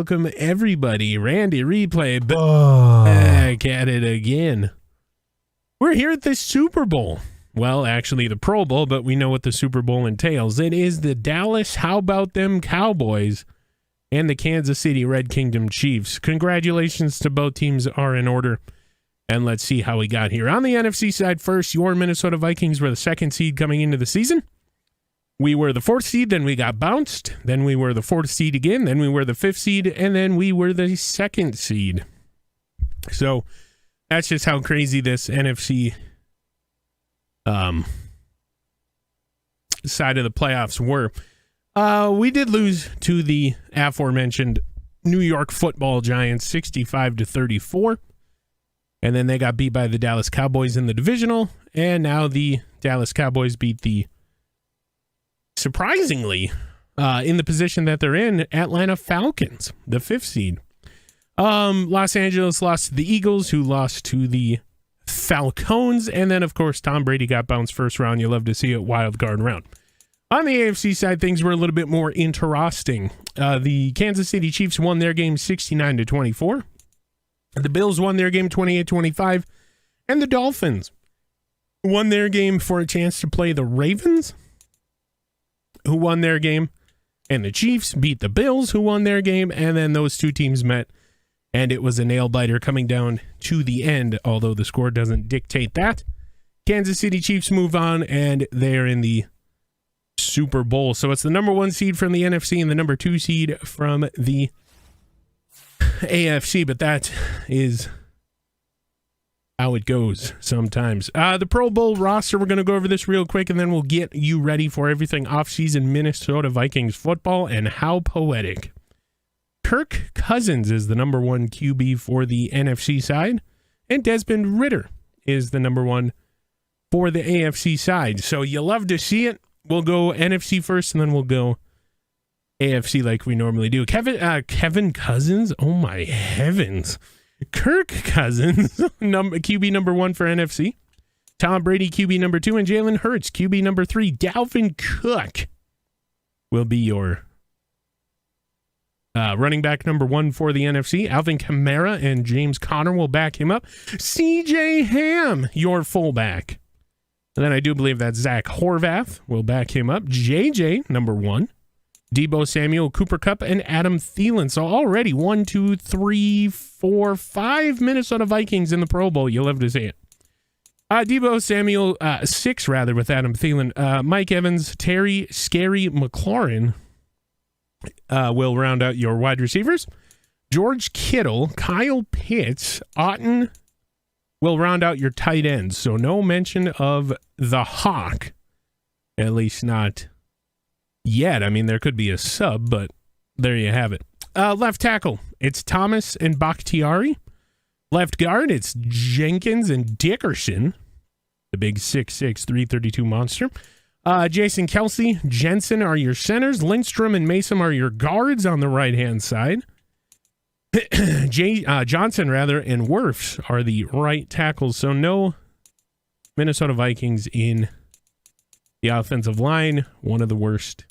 welcome everybody. Randy Replay back at it again. We're here at the Super Bowl. Well, actually the Pro Bowl, but we know what the Super Bowl entails. It is the Dallas How About Them Cowboys and the Kansas City Red Kingdom Chiefs. Congratulations to both teams are in order. And let's see how we got here. On the NFC side first, your Minnesota Vikings were the second seed coming into the season. We were the fourth seed, then we got bounced. Then we were the fourth seed again. Then we were the fifth seed, and then we were the second seed. So that's just how crazy this NFC side of the playoffs were. We did lose to the aforementioned New York Football Giants 65-34. And then they got beat by the Dallas Cowboys in the divisional. And now the Dallas Cowboys beat the, surprisingly, in the position that they're in, Atlanta Falcons, the fifth seed. Los Angeles lost to the Eagles, who lost to the Falcons. And then, of course, Tom Brady got bounced first round. You love to see it, wild card round. On the AFC side, things were a little bit more interesting. The Kansas City Chiefs won their game 69-24. The Bills won their game 28-25. And the Dolphins won their game for a chance to play the Ravens, who won their game. And the Chiefs beat the Bills, who won their game. And then those two teams met. And it was a nail-biter coming down to the end, although the score doesn't dictate that. Kansas City Chiefs move on, and they're in the Super Bowl. So it's the number one seed from the NFC and the number two seed from the AFC, but that is how it goes sometimes. The Pro Bowl roster, we're going to go over this real quick, and then we'll get you ready for everything off-season Minnesota Vikings football. And how poetic. Kirk Cousins is the number one QB for the NFC side, and Desmond Ridder is the number one for the AFC side. So you love to see it. We'll go NFC first, and then we'll go AFC like we normally do. Kevin Cousins? Oh, my heavens. Kirk Cousins, QB number one for NFC. Tom Brady, QB number two, and Jalen Hurts, QB number three. Dalvin Cook will be your running back number one for the NFC. Alvin Kamara and James Conner will back him up. CJ Ham, your fullback. And then I do believe that Zach Horvath will back him up. JJ, number one. Deebo Samuel, Cooper Kupp, and Adam Thielen. So already 1, 2, 3, 4, 5 Minnesota Vikings in the Pro Bowl. You'll love to see it. Deebo Samuel, 6 rather, with Adam Thielen. Mike Evans, Terry Scary McLaurin will round out your wide receivers. George Kittle, Kyle Pitts, Otton will round out your tight ends. So no mention of the Hawk, at least not yet. I mean, there could be a sub, but there you have it. Left tackle, it's Thomas and Bakhtiari. Left guard, it's Jenkins and Dickerson, the big 6'6", 332 monster. Jason Kelsey, Jensen are your centers. Lindstrom and Mason are your guards on the right-hand side. Johnson, and Wirfs are the right tackles. So no Minnesota Vikings in the offensive line. One of the worst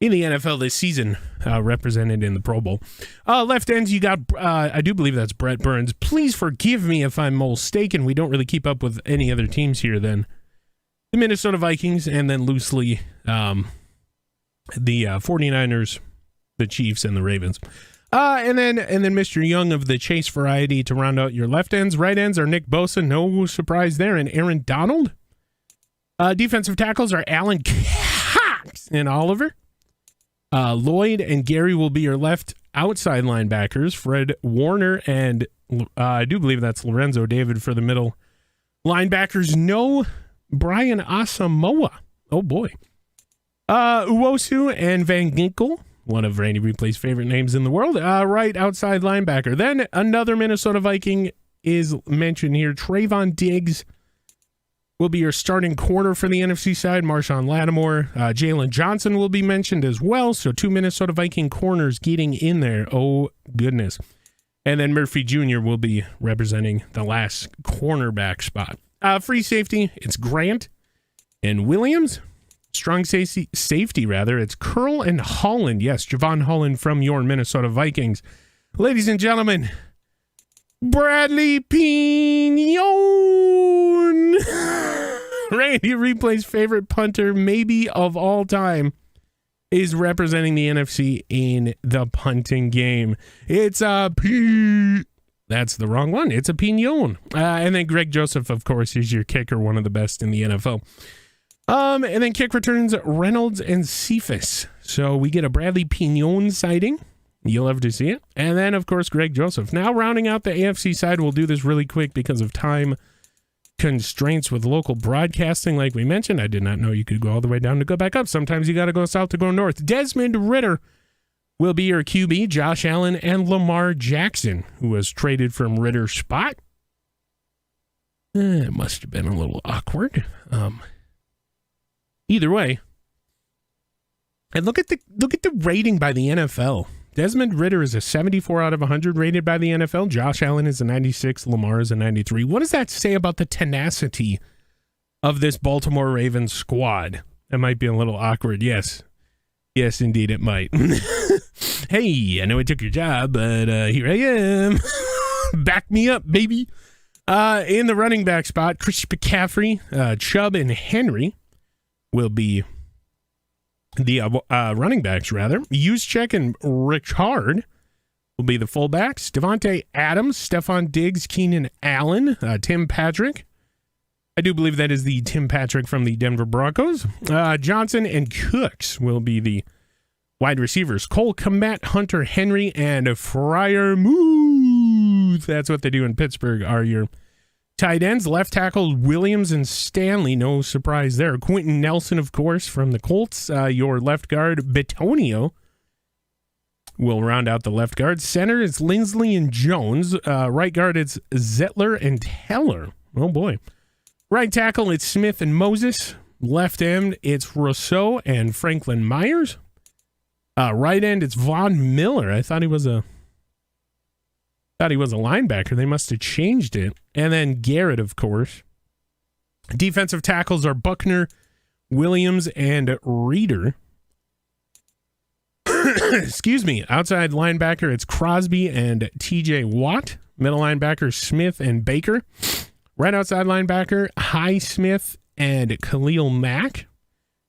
in the NFL this season, represented in the Pro Bowl. Left ends, you got, I do believe that's Brett Burns. Please forgive me if I'm mistaken. We don't really keep up with any other teams here than the Minnesota Vikings, and then loosely the 49ers, the Chiefs, and the Ravens. And then Mr. Young of the Chase variety to round out your left ends. Right ends are Nick Bosa, no surprise there, and Aaron Donald. Defensive tackles are Alan Cox and Oliver. Lloyd and Gary will be your left outside linebackers. Fred Warner and I do believe that's Lorenzo David for the middle linebackers. No Brian Asamoah. Oh boy. Uwosu and Van Ginkel, one of Randy Replay's favorite names in the world. Right outside linebacker. Then another Minnesota Viking is mentioned here. Trayvon Diggs will be your starting corner for the NFC side. Marshawn Lattimore. Jalen Johnson will be mentioned as well. So 2 Minnesota Viking corners getting in there. Oh, goodness. And then Murphy Jr. will be representing the last cornerback spot. Free safety, it's Grant and Williams. Strong safety, rather. It's Curl and Holland. Yes, Javon Holland from your Minnesota Vikings. Ladies and gentlemen, Bradley Pinion. Randy Replay's favorite punter, maybe of all time, is representing the NFC in the punting game. It's a That's the wrong one. It's a Pinion. And then Greg Joseph, of course, is your kicker, one of the best in the NFL. And then kick returns Reynolds and Cephas. So we get a Bradley Pinion sighting. You'll love to see it. And then, of course, Greg Joseph. Now, rounding out the AFC side, we'll do this really quick because of time constraints with local broadcasting. Like we mentioned, I did not know you could go all the way down to go back up. Sometimes you got to go south to go north. Desmond Ridder will be your QB. Josh Allen and Lamar Jackson, who was traded from Ridder's spot. It must have been a little awkward. Either way, and look at the rating by the NFL. Desmond Ridder is a 74 out of 100 rated by the NFL. Josh Allen is a 96. Lamar is a 93. What does that say about the tenacity of this Baltimore Ravens squad? That might be a little awkward. Yes, indeed, it might. Hey, I know I took your job, but here I am. Back me up, baby. In the running back spot, Chris McCaffrey, Chubb, and Henry will be the running backs, rather. Juszczyk and Richard will be the fullbacks. Devontae Adams, Stephon Diggs, Keenan Allen, Tim Patrick. I do believe that is the Tim Patrick from the Denver Broncos. Johnson and Cooks will be the wide receivers. Cole Kmet, Hunter Henry, and Freiermuth. That's what they do in Pittsburgh, are your tight ends. Left tackle, Williams and Stanley. No surprise there. Quentin Nelson, of course, from the Colts. Your left guard, Bitonio, will round out the left guard. Center is Lindsley and Jones. Right guard, it's Zettler and Teller. Oh, boy. Right tackle, it's Smith and Moses. Left end, it's Rousseau and Franklin Myers. Right end, it's Von Miller. I thought he was a linebacker. They must have changed it. And then Garrett, of course. Defensive tackles are Buckner, Williams, and Reeder. Excuse me. Outside linebacker, it's Crosby and TJ Watt. Middle linebacker, Smith and Baker. Right outside linebacker, Highsmith and Khalil Mack.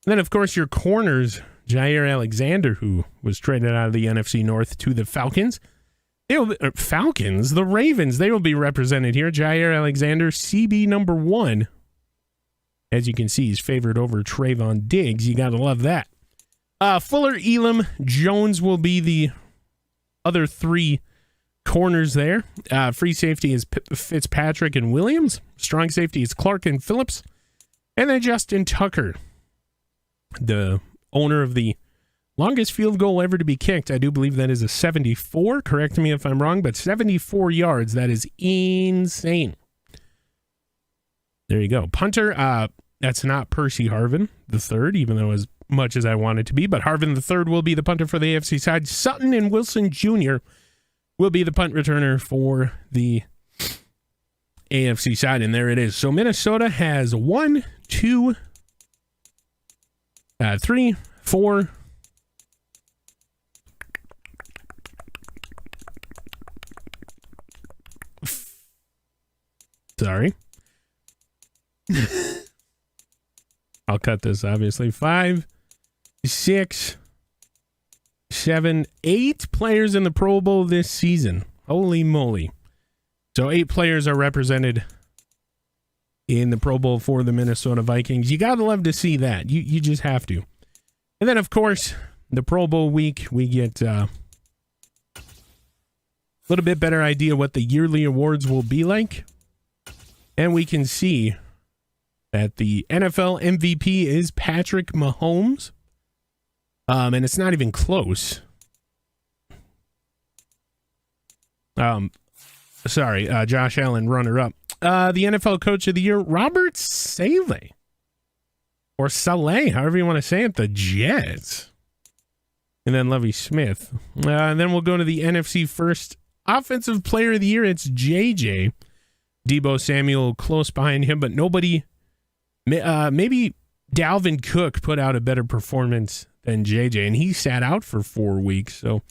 And then, of course, your corners, Jair Alexander, who was traded out of the NFC North to the Falcons. The Ravens, they will be represented here. Jair Alexander, CB number 1. As you can see, he's favored over Trayvon Diggs. You got to love that. Fuller, Elam, Jones will be the other 3 corners there. Free safety is Fitzpatrick and Williams. Strong safety is Clark and Phillips. And then Justin Tucker, the owner of the longest field goal ever to be kicked. I do believe that is a 74. Correct me if I'm wrong, but 74 yards. That is insane. There you go. Punter, that's not Percy Harvin the third, even though as much as I want it to be, but Harvin the third will be the punter for the AFC side. Sutton and Wilson Jr. will be the punt returner for the AFC side, and there it is. So Minnesota has 1, 2, 3, 4, sorry. I'll cut this, obviously. 5, 6, 7, 8 players in the Pro Bowl this season. Holy moly. So 8 players are represented in the Pro Bowl for the Minnesota Vikings. You got to love to see that. You just have to. And then, of course, the Pro Bowl week, we get a little bit better idea what the yearly awards will be like. And we can see that the NFL MVP is Patrick Mahomes. And it's not even close. Josh Allen, runner-up. The NFL Coach of the Year, Robert Saleh. Or Saleh, however you want to say it, the Jets. And then Lovie Smith. And then we'll go to the NFC First Offensive Player of the Year. It's JJ. Deebo Samuel close behind him, but nobody, maybe Dalvin Cook put out a better performance than JJ, and he sat out for 4 weeks. So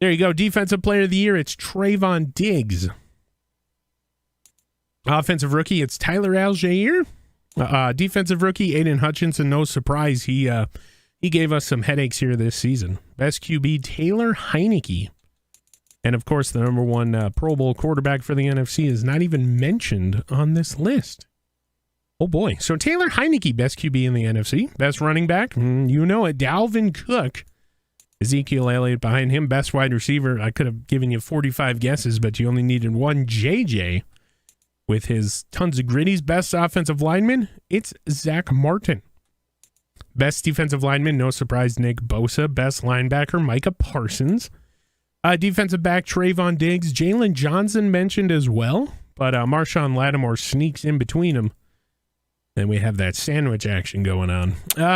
there you go. Defensive player of the year, it's Trayvon Diggs. Offensive rookie, it's Tyler Algier. Defensive rookie, Aiden Hutchinson. No surprise, he gave us some headaches here this season. Best QB, Taylor Heineke. And of course, the number one Pro Bowl quarterback for the NFC is not even mentioned on this list. Oh boy. So Taylor Heineke, best QB in the NFC. Best running back, you know it, Dalvin Cook. Ezekiel Elliott behind him. Best wide receiver, I could have given you 45 guesses, but you only needed one, JJ. With his tons of gritties. Best offensive lineman, it's Zach Martin. Best defensive lineman, no surprise, Nick Bosa. Best linebacker, Micah Parsons. Defensive back, Trayvon Diggs. Jalen Johnson mentioned as well, but Marshawn Lattimore sneaks in between them. And we have that sandwich action going on.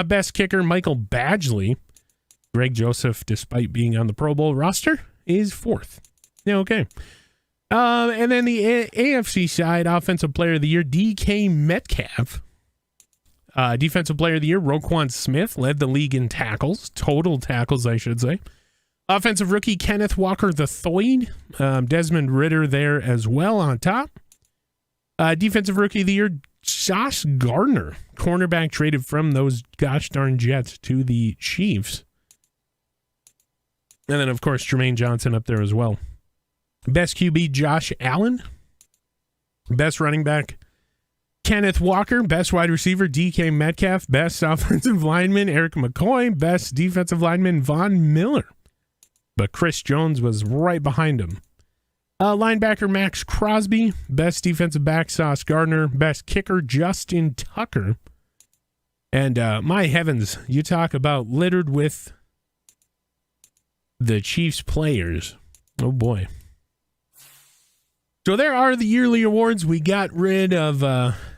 Best kicker, Michael Badgley. Greg Joseph, despite being on the Pro Bowl roster, is 4th. Okay. And then the AFC side, Offensive Player of the Year, DK Metcalf. Defensive Player of the Year, Roquan Smith, led the league in tackles. Total tackles, I should say. Offensive Rookie, Kenneth Walker III. Desmond Ridder there as well on top. Defensive Rookie of the Year, Josh Gardner. Cornerback traded from those gosh darn Jets to the Chiefs. And then, of course, Jermaine Johnson up there as well. Best QB, Josh Allen. Best running back, Kenneth Walker. Best wide receiver, DK Metcalf. Best offensive lineman, Eric McCoy. Best defensive lineman, Von Miller. But Chris Jones was right behind him. Linebacker, Max Crosby. Best defensive back, Sauce Gardner. Best kicker, Justin Tucker. And my heavens, you talk about littered with the Chiefs players. Oh boy. So there are the yearly awards. We got rid of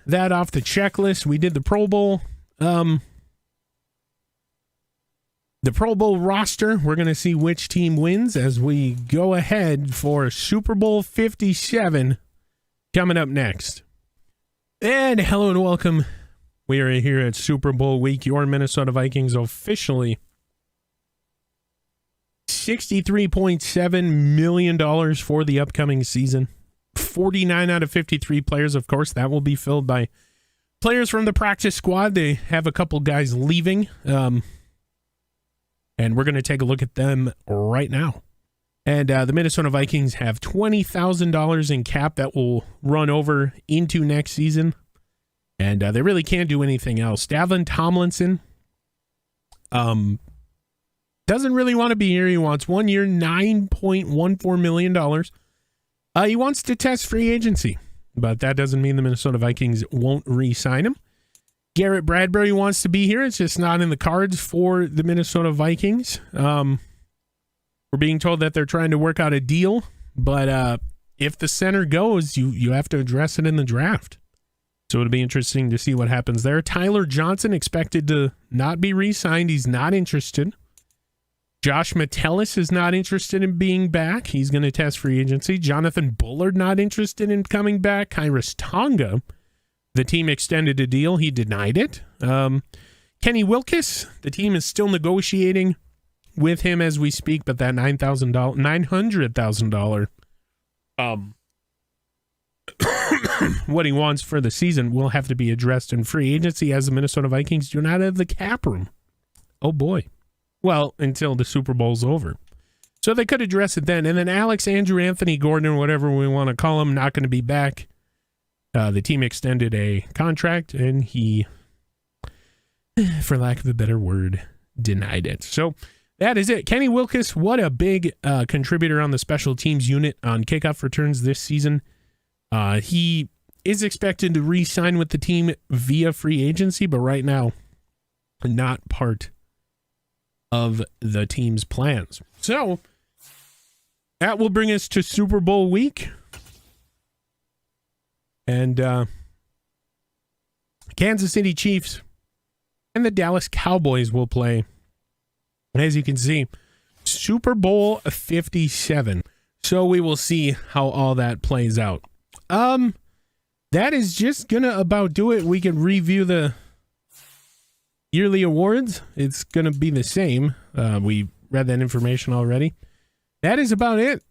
that off the checklist. We did the Pro Bowl. The Pro Bowl roster, we're going to see which team wins as we go ahead for Super Bowl 57 coming up next. And hello and welcome. We are here at Super Bowl week. Your Minnesota Vikings officially $63.7 million for the upcoming season. 49 out of 53 players, of course. That will be filled by players from the practice squad. They have a couple guys leaving. And we're going to take a look at them right now. And the Minnesota Vikings have $20,000 in cap that will run over into next season. And they really can't do anything else. Davin Tomlinson doesn't really want to be here. He wants 1 year, $9.14 million. He wants to test free agency, but that doesn't mean the Minnesota Vikings won't re-sign him. Garrett Bradbury wants to be here. It's just not in the cards for the Minnesota Vikings. We're being told that they're trying to work out a deal, but if the center goes, you have to address it in the draft. So it'll be interesting to see what happens there. Tyler Johnson expected to not be re-signed. He's not interested. Josh Metellus is not interested in being back. He's going to test free agency. Jonathan Bullard not interested in coming back. Kyrus Tonga, the team extended a deal. He denied it. Kenny Wilkes, the team is still negotiating with him as we speak, but that $900,000 what he wants for the season will have to be addressed in free agency as the Minnesota Vikings do not have the cap room. Oh boy. Well, until the Super Bowl's over. So they could address it then. And then Alex, Andrew, Anthony Gordon, whatever we want to call him, not going to be back. The team extended a contract, and he, for lack of a better word, denied it. So that is it. Kenny Wilkes, what a big contributor on the special teams unit on kickoff returns this season. He is expected to re-sign with the team via free agency, but right now, not part of the team's plans. So that will bring us to Super Bowl week. And Kansas City Chiefs and the Dallas Cowboys will play. As you can see, Super Bowl 57. So we will see how all that plays out. That is just gonna about do it. We can review the yearly awards, it's going to be the same. We read that information already. That is about it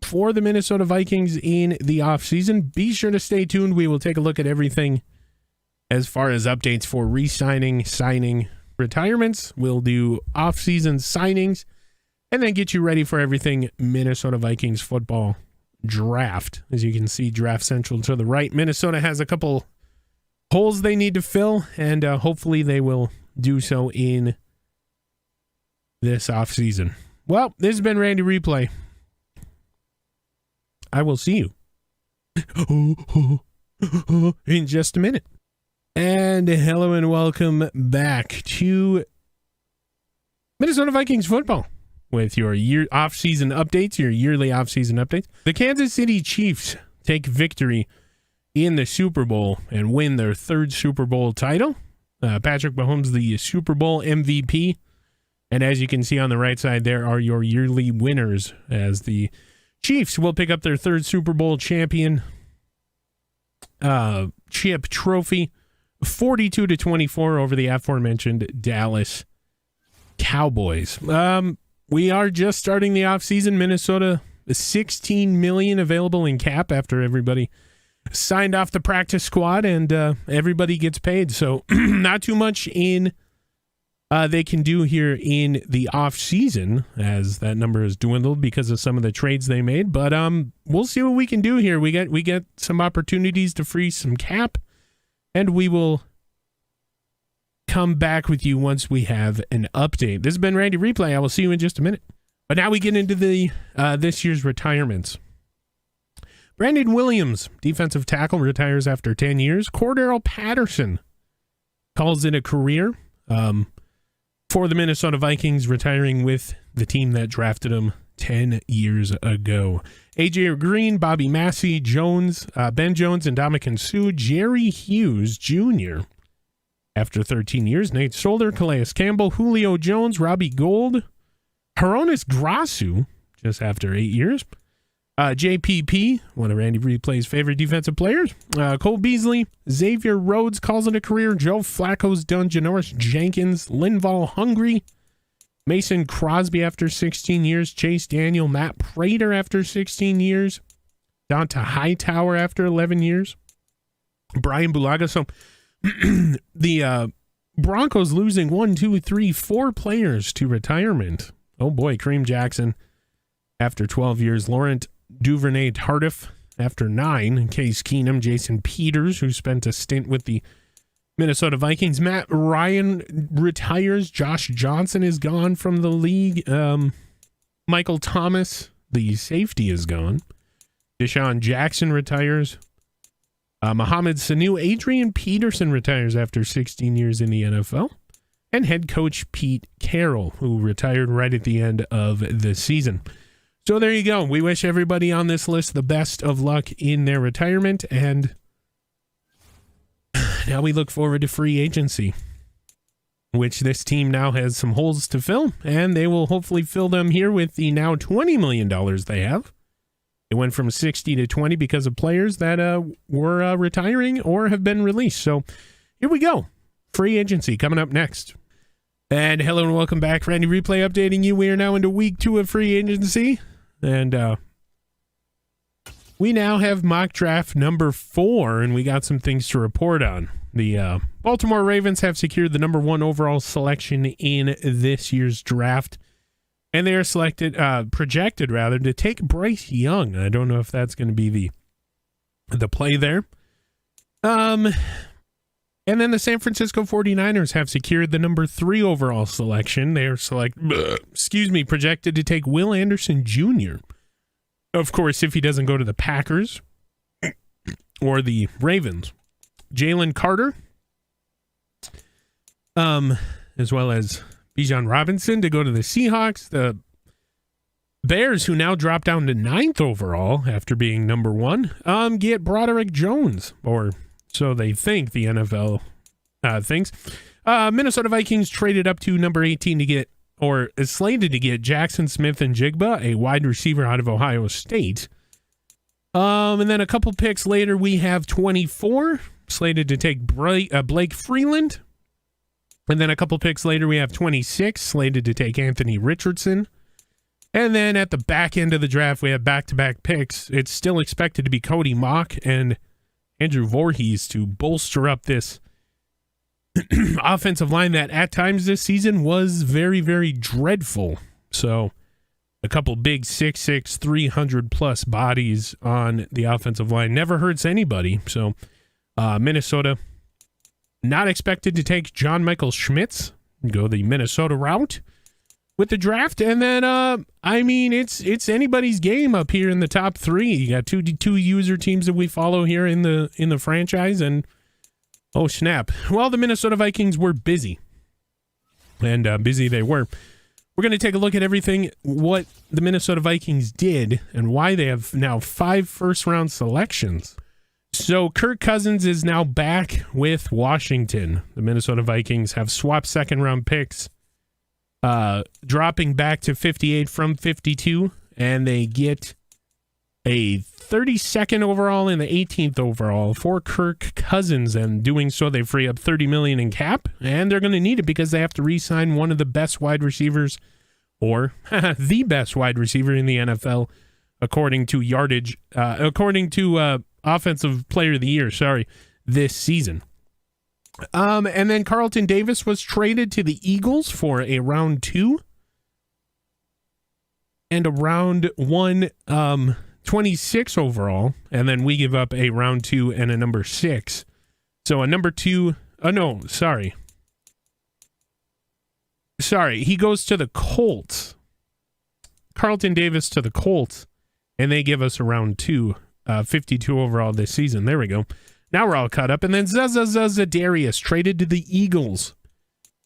for the Minnesota Vikings in the offseason. Be sure to stay tuned. We will take a look at everything as far as updates for re-signing, signing, retirements. We'll do off-season signings and then get you ready for everything Minnesota Vikings football draft. As you can see, Draft Central to the right. Minnesota has a couple holes they need to fill, and hopefully they will do so in this offseason. Well, this has been Randy Replay. I will see you in just a minute. And hello and welcome back to Minnesota Vikings football with your off-season updates, your yearly off-season updates. The Kansas City Chiefs take victory in the Super Bowl and win their third Super Bowl title. Patrick Mahomes, the Super Bowl MVP. And as you can see on the right side, there are your yearly winners, as the Chiefs will pick up their third Super Bowl champion chip trophy, 42-24 over the aforementioned Dallas Cowboys. We are just starting the offseason. Minnesota, $16 million available in cap after everybody signed off the practice squad, and everybody gets paid. So not too much in they can do here in the off season, as that number has dwindled because of some of the trades they made. But we'll see what we can do here. We get some opportunities to free some cap, and we will come back with you once we have an update. This has been Randy Replay. I will see you in just a minute. But now we get into the this year's retirements. Brandon Williams, defensive tackle, retires after 10 years. Cordero Patterson calls it a career. For the Minnesota Vikings, retiring with the team that drafted him 10 years ago. AJ Green, Bobby Massey, Jones, Ben Jones, and Ndamukong Suh, Jerry Hughes Jr. After 13 years, Nate Solder, Calais Campbell, Julio Jones, Robbie Gould, Hronis Grasu, just after 8 years. JPP, one of Randy Replay's favorite defensive players. Cole Beasley, Xavier Rhodes calls it a career. Joe Flacco's done. Janoris Jenkins, Linval Hungry, Mason Crosby after 16 years. Chase Daniel, Matt Prater after 16 years. Donta Hightower after 11 years. Brian Bulaga. So the Broncos losing 4 players to retirement. Oh boy, Kareem Jackson after 12 years. Laurent Duvernay Tardif after 9. Case Keenum, Jason Peters, who spent a stint with the Minnesota Vikings. Matt Ryan retires. Josh Johnson is gone from the league. Michael Thomas, the safety, is gone. Deshaun Jackson retires. Mohamed Sanu. Adrian Peterson retires after 16 years in the NFL. And head coach Pete Carroll, who retired right at the end of the season. So there you go. We wish everybody on this list the best of luck in their retirement, and now we look forward to free agency, which this team now has some holes to fill, and they will hopefully fill them here with the now $20 million they have. It went from 60 to 20 because of players that were retiring or have been released. So here we go. Free agency coming up next. And hello and welcome back. Randy Replay updating you. We are now into week 2 of free agency. And we now have mock draft number 4, and we got some things to report on. The Baltimore Ravens have secured the number 1 overall selection in this year's draft, and they are projected to take Bryce Young. I don't know if that's going to be the play there. And then the San Francisco 49ers have secured the number 3 overall selection. They are projected to take Will Anderson Jr. Of course, if he doesn't go to the Packers or the Ravens. Jalen Carter, as well as Bijan Robinson to go to the Seahawks. The Bears, who now drop down to 9th overall after being number 1, get Broderick Jones, or so they think the NFL thinks. Minnesota Vikings traded up to number 18 to get, or is slated to get, Jackson Smith and Jigba, a wide receiver out of Ohio State. And then a couple picks later, we have 24, slated to take Blake Freeland, And then a couple picks later, we have 26, slated to take Anthony Richardson. And then at the back end of the draft, we have back-to-back picks. It's still expected to be Cody Mock and Andrew Voorhees to bolster up this offensive line that at times this season was very, very dreadful. So a couple big 6'6", 300-plus bodies on the offensive line never hurts anybody. So Minnesota not expected to take John Michael Schmitz, go the Minnesota route with the draft. And then, I mean, it's anybody's game up here in the top three. You got two user teams that we follow here in the franchise. And, oh, snap. Well, the Minnesota Vikings were busy. And busy they were. We're going to take a look at everything, what the Minnesota Vikings did and why they have now 5 first-round selections. So Kirk Cousins is now back with Washington. The Minnesota Vikings have swapped second-round picks, dropping back to 58 from 52, and they get a 32nd overall and the 18th overall for Kirk Cousins, and doing so they free up $30 million in cap, and they're going to need it because they have to re-sign one of the best wide receivers, or the best wide receiver in the NFL, according to Offensive Player of the Year, this season. And then Carlton Davis was traded to the Eagles for a round 2 and a round 1, 26 overall, and then we give up a round 2 and a number 6. So a number 2, he goes to the Colts. Carlton Davis to the Colts, and they give us a round 2. 52 overall this season. There we go. Now we're all caught up. And then Zadarius traded to the Eagles.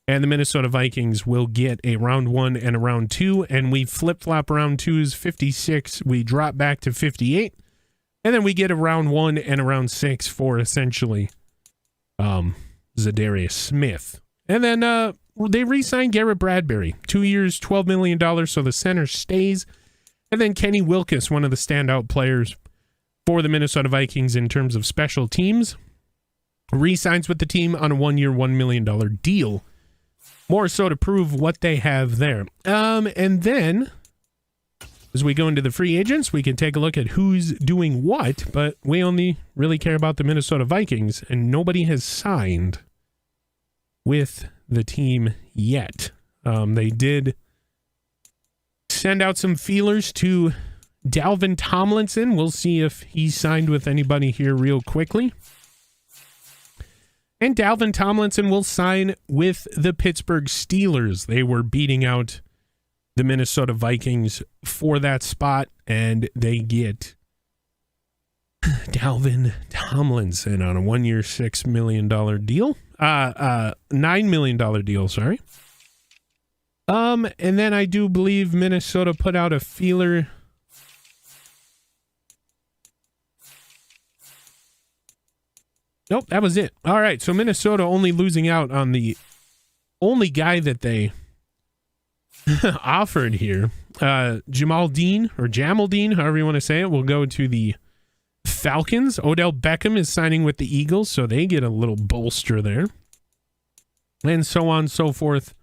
And the Minnesota Vikings will get a round 1 and a round 2. And we flip-flop round 2's 56. We drop back to 58. And then we get a round 1 and a round 6 for essentially Zadarius Smith. And then they re-signed Garrett Bradbury. 2 years, $12 million, so the center stays. And then Kenny Wilkes, one of the standout players for the Minnesota Vikings in terms of special teams, re-signs with the team on a 1-year, $1 million deal. More so to prove what they have there. And then, as we go into the free agents, we can take a look at who's doing what, but we only really care about the Minnesota Vikings, and nobody has signed with the team yet. They did send out some feelers to Dalvin Tomlinson. We'll see if he signed with anybody here real quickly. And Dalvin Tomlinson will sign with the Pittsburgh Steelers. They were beating out the Minnesota Vikings for that spot, and they get Dalvin Tomlinson on a 1-year, $6 million deal. $9 million deal, sorry. And then I do believe Minnesota put out a feeler. Nope, that was it. All right, so Minnesota only losing out on the only guy that they offered here. Jamal Dean, however you want to say it, will go to the Falcons. Odell Beckham is signing with the Eagles, so they get a little bolster there. And so on and so forth,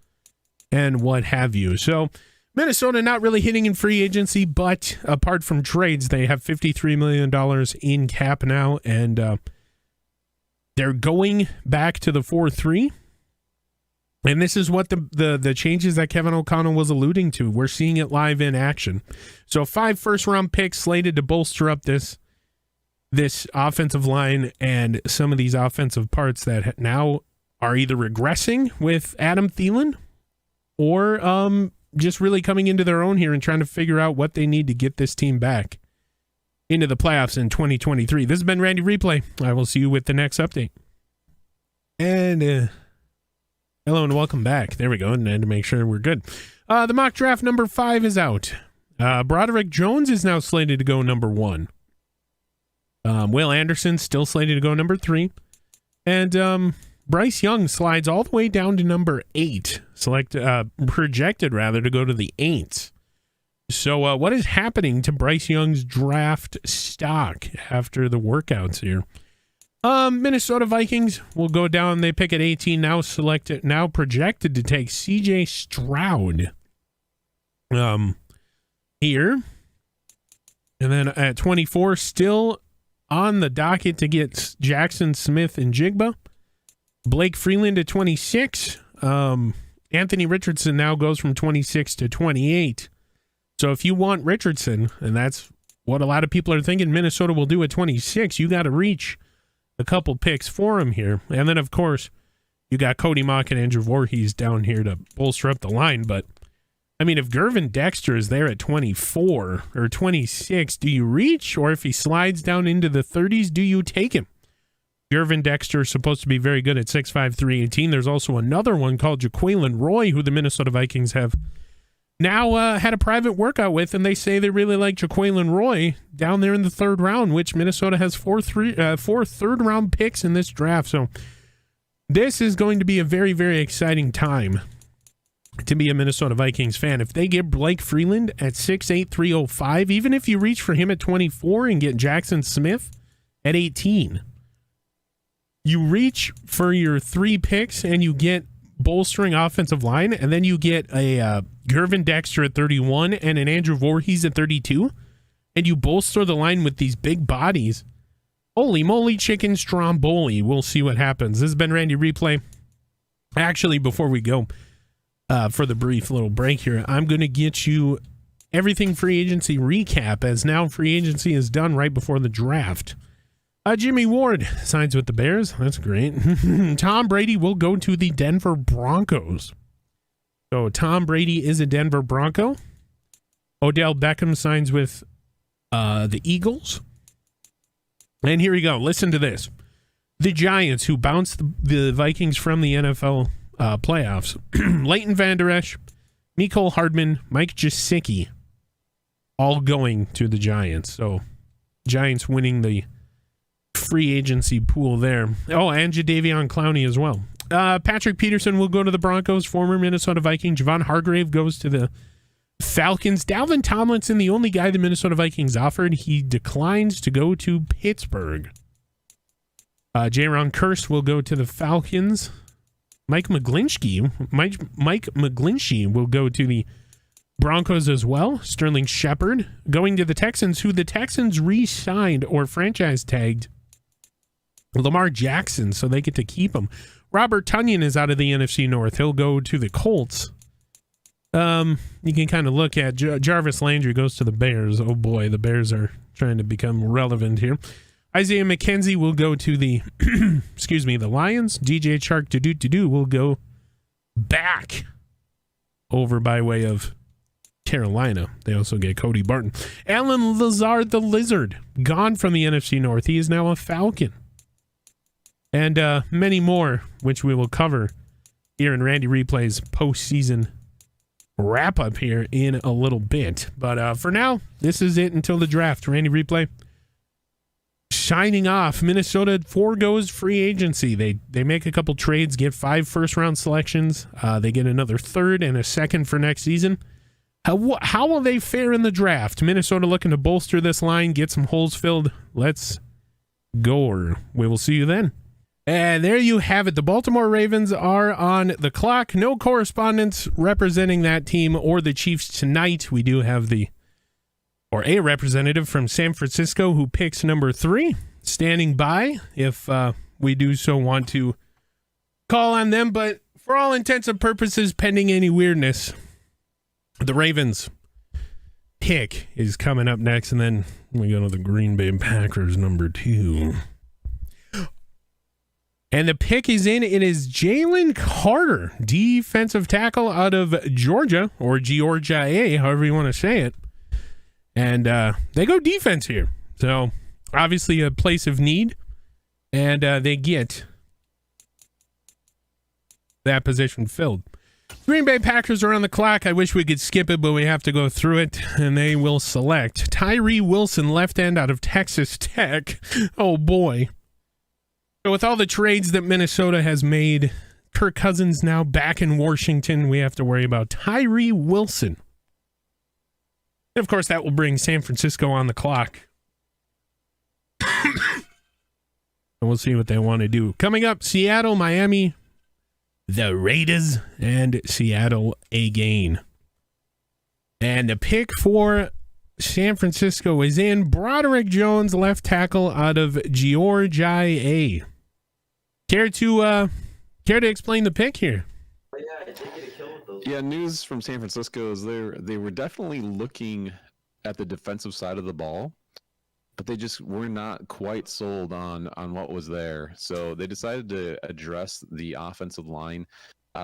and what have you. So Minnesota not really hitting in free agency, but apart from trades, they have $53 million in cap now, and they're going back to the 4-3. And this is what the changes that Kevin O'Connell was alluding to. We're seeing it live in action. So 5 first-round picks slated to bolster up this offensive line and some of these offensive parts that now are either regressing with Adam Thielen or just really coming into their own here and trying to figure out what they need to get this team back into the playoffs in 2023. This has been Randy Replay. I will see you with the next update. And hello and welcome back. There we go. And to make sure we're good. The mock draft number 5 is out. Broderick Jones is now slated to go number 1. Will Anderson still slated to go number 3. And Bryce Young slides all the way down to number 8. Projected rather to go to the 8s. So what is happening to Bryce Young's draft stock after the workouts here? Minnesota Vikings will go down. They pick at 18. Now projected to take CJ Stroud. Here. And then at 24, still on the docket to get Jackson Smith and Jigba. Blake Freeland at 26. Anthony Richardson now goes from 26 to 28. So if you want Richardson, and that's what a lot of people are thinking Minnesota will do at 26, you got to reach a couple picks for him here. And then, of course, you got Cody Mock and Andrew Voorhees down here to bolster up the line. But, I mean, if Gervin Dexter is there at 24 or 26, do you reach? Or if he slides down into the 30s, do you take him? Gervin Dexter is supposed to be very good at 6'5", 318. There's also another one called Jaqueline Roy, who the Minnesota Vikings have now had a private workout with, and they say they really like Jaqueline Roy down there in the third round, which Minnesota has four third-round picks in this draft. So this is going to be a very, very exciting time to be a Minnesota Vikings fan. If they get Blake Freeland at 6'8", 305, even if you reach for him at 24 and get Jackson Smith at 18, you reach for your 3 picks and you get bolstering offensive line, and then you get a Gervin Dexter at 31 and an Andrew Voorhees at 32, and you bolster the line with these big bodies. Holy moly, chicken stromboli. We'll see what happens. This has been Randy Replay. Actually, before we go for the brief little break here, I'm going to get you everything free agency recap, as now free agency is done right before the draft. Jimmy Ward signs with the Bears. That's great. Tom Brady will go to the Denver Broncos. So Tom Brady is a Denver Bronco. Odell Beckham signs with the Eagles. And here we go. Listen to this. The Giants, who bounced the Vikings from the NFL playoffs. Leighton Vander Esch, Mecole Hardman, Mike Gesicki, all going to the Giants. So Giants winning the free agency pool there. Oh, and Jadeveon Clowney as well. Patrick Peterson will go to the Broncos. Former Minnesota Viking Javon Hargrave goes to the Falcons. Dalvin Tomlinson, the only guy the Minnesota Vikings offered, he declines to go to Pittsburgh. Jaron Kearse will go to the Falcons. Mike McGlinchey will go to the Broncos as well. Sterling Shepard going to the Texans, who the Texans re-signed or franchise tagged Lamar Jackson, so they get to keep him. Robert Tonyan is out of the NFC North. He'll go to the Colts. You can kind of look at Jarvis Landry goes to the Bears. Oh boy, the Bears are trying to become relevant here. Isaiah McKenzie will go to the the Lions. DJ Chark will go back over by way of Carolina. They also get Cody Barton. Alan Lazard, the Lizard, gone from the NFC North. He is now a Falcon. And many more, which we will cover here in Randy Replay's postseason wrap-up here in a little bit. But for now, this is it until the draft. Randy Replay signing off. Minnesota foregoes free agency. They make a couple trades, get 5 first-round selections. They get another third and a second for next season. How will they fare in the draft? Minnesota looking to bolster this line, get some holes filled. Let's go. We will see you then. And there you have it. The Baltimore Ravens are on the clock. No correspondents representing that team or the Chiefs tonight. We do have a representative from San Francisco who picks number 3, standing by if we do so want to call on them. But for all intents and purposes, pending any weirdness, the Ravens pick is coming up next, and then we go to the Green Bay Packers, number 2. And the pick is in. It is Jalen Carter, defensive tackle out of Georgia, or Georgia A, however you want to say it. And they go defense here. So, obviously a place of need. And they get that position filled. Green Bay Packers are on the clock. I wish we could skip it, but we have to go through it. And they will select Tyree Wilson, left end out of Texas Tech. Oh, boy. So with all the trades that Minnesota has made, Kirk Cousins now back in Washington, we have to worry about Tyree Wilson. And of course, that will bring San Francisco on the clock. And we'll see what they want to do. Coming up, Seattle, Miami, the Raiders, and Seattle again. And the pick for San Francisco is in. Broderick Jones, left tackle out of Georgia. Care to explain the pick here? Yeah, news from San Francisco is they were definitely looking at the defensive side of the ball, but they just were not quite sold on what was there. So they decided to address the offensive line.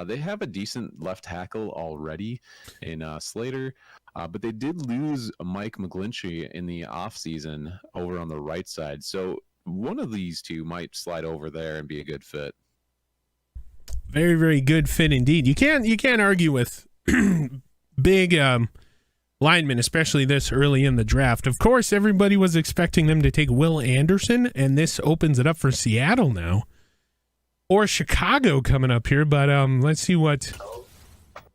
They have a decent left tackle already in Slater, but they did lose Mike McGlinchey in the offseason over on the right side. So one of these two might slide over there and be a good fit. Very, very good fit indeed. You can't argue with big linemen, especially this early in the draft. Of course, everybody was expecting them to take Will Anderson, and this opens it up for Seattle now. Or Chicago coming up here, but let's see what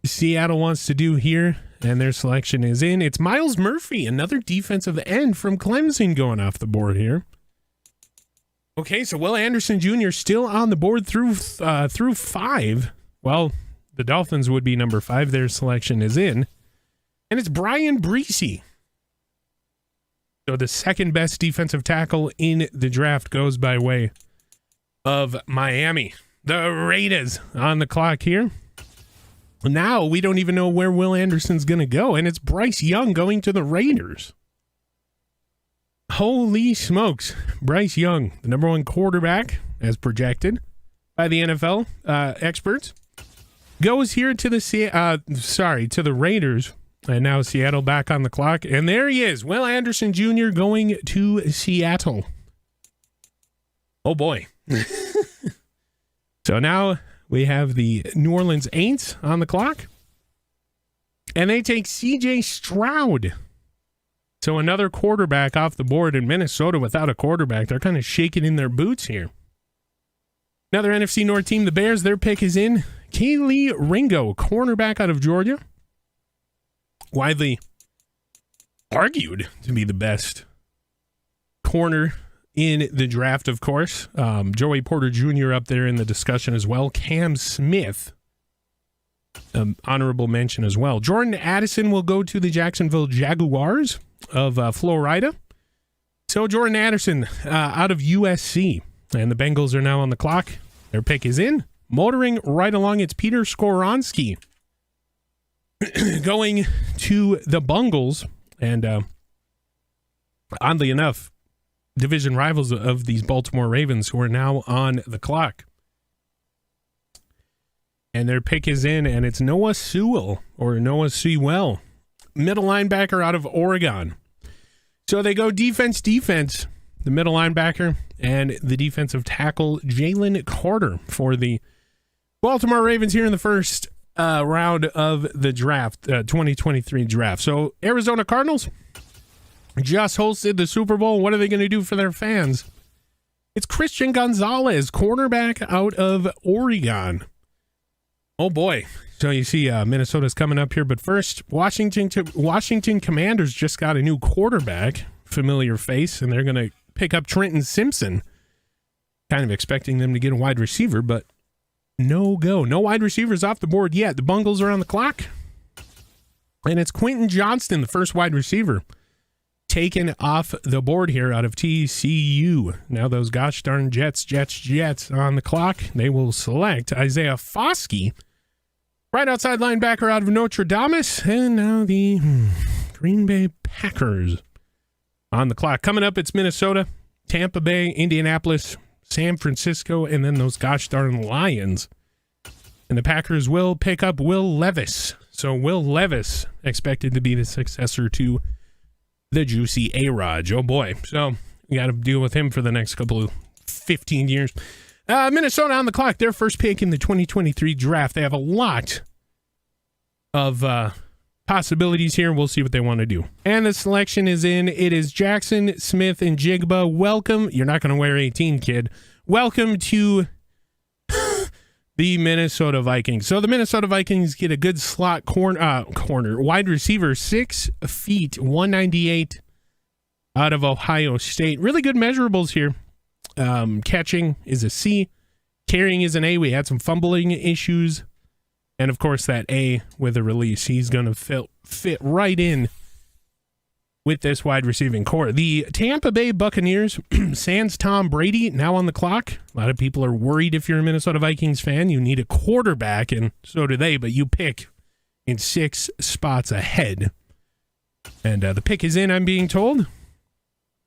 Seattle wants to do here, and their selection is in. It's Miles Murphy, another defensive end from Clemson, going off the board here. Okay, so Will Anderson Jr. still on the board through 5. Well, the Dolphins would be number 5. Their selection is in. And it's Brian Breesy. So the second best defensive tackle in the draft goes by way of Miami. The Raiders on the clock here. Now we don't even know where Will Anderson's going to go, and it's Bryce Young going to the Raiders. Holy smokes. Bryce Young, the number 1 quarterback, as projected by the NFL experts, goes here to the Raiders. And now Seattle back on the clock. And there he is, Will Anderson Jr. going to Seattle. Oh, boy. So now we have the New Orleans Saints on the clock. And they take C.J. Stroud. So another quarterback off the board in Minnesota without a quarterback. They're kind of shaking in their boots here. Another NFC North team, the Bears, their pick is in. Kelee Ringo, cornerback out of Georgia. Widely argued to be the best corner in the draft, of course. Joey Porter Jr. up there in the discussion as well. Cam Smith, honorable mention as well. Jordan Addison will go to the Jacksonville Jaguars of Florida. So Jordan Addison out of USC. And the Bengals are now on the clock. Their pick is in. Motoring right along, it's Peter Skoronski going to the Bungles. And oddly enough, division rivals of these Baltimore Ravens, who are now on the clock. And their pick is in, and it's Noah Sewell, or Noah Sewell, middle linebacker out of Oregon. So they go defense, the middle linebacker, and the defensive tackle, Jalen Carter, for the Baltimore Ravens here in the first round of the draft, 2023 draft. So Arizona Cardinals just hosted the Super Bowl. What are they going to do for their fans? It's Christian Gonzalez, cornerback out of Oregon. Oh boy. So you see Minnesota's coming up here, but first, Washington Commanders just got a new quarterback, familiar face, and they're going to pick up Trenton Simpson. Kind of expecting them to get a wide receiver, but no go. No wide receivers off the board yet. The Bungles are on the clock. And it's Quentin Johnston, the first wide receiver, taken off the board here out of TCU. Now those gosh darn Jets on the clock. They will select Isaiah Foskey, right outside linebacker out of Notre Dame. And now the Green Bay Packers on the clock. Coming up, it's Minnesota, Tampa Bay, Indianapolis, San Francisco, and then those gosh darn Lions. And the Packers will pick up Will Levis. So Will Levis expected to be the successor to the juicy A-Rod. Oh boy. So we got to deal with him for the next couple of 15 years. Minnesota on the clock. Their first pick in the 2023 draft. They have a lot of possibilities here. We'll see what they want to do. And the selection is in. It is Jackson Smith and Jigba. Welcome. You're not going to wear 18, kid. Welcome to the Minnesota Vikings. So the Minnesota Vikings get a good slot corner. Wide receiver, 6 feet, 198 out of Ohio State. Really good measurables here. Catching is a C. Carrying is an A. We had some fumbling issues. And, of course, that A with a release. He's going to fit right in with this wide receiving core. The Tampa Bay Buccaneers, sans Tom Brady, now on the clock. A lot of people are worried if you're a Minnesota Vikings fan. You need a quarterback, and so do they, but you pick in 6 spots ahead. And the pick is in, I'm being told.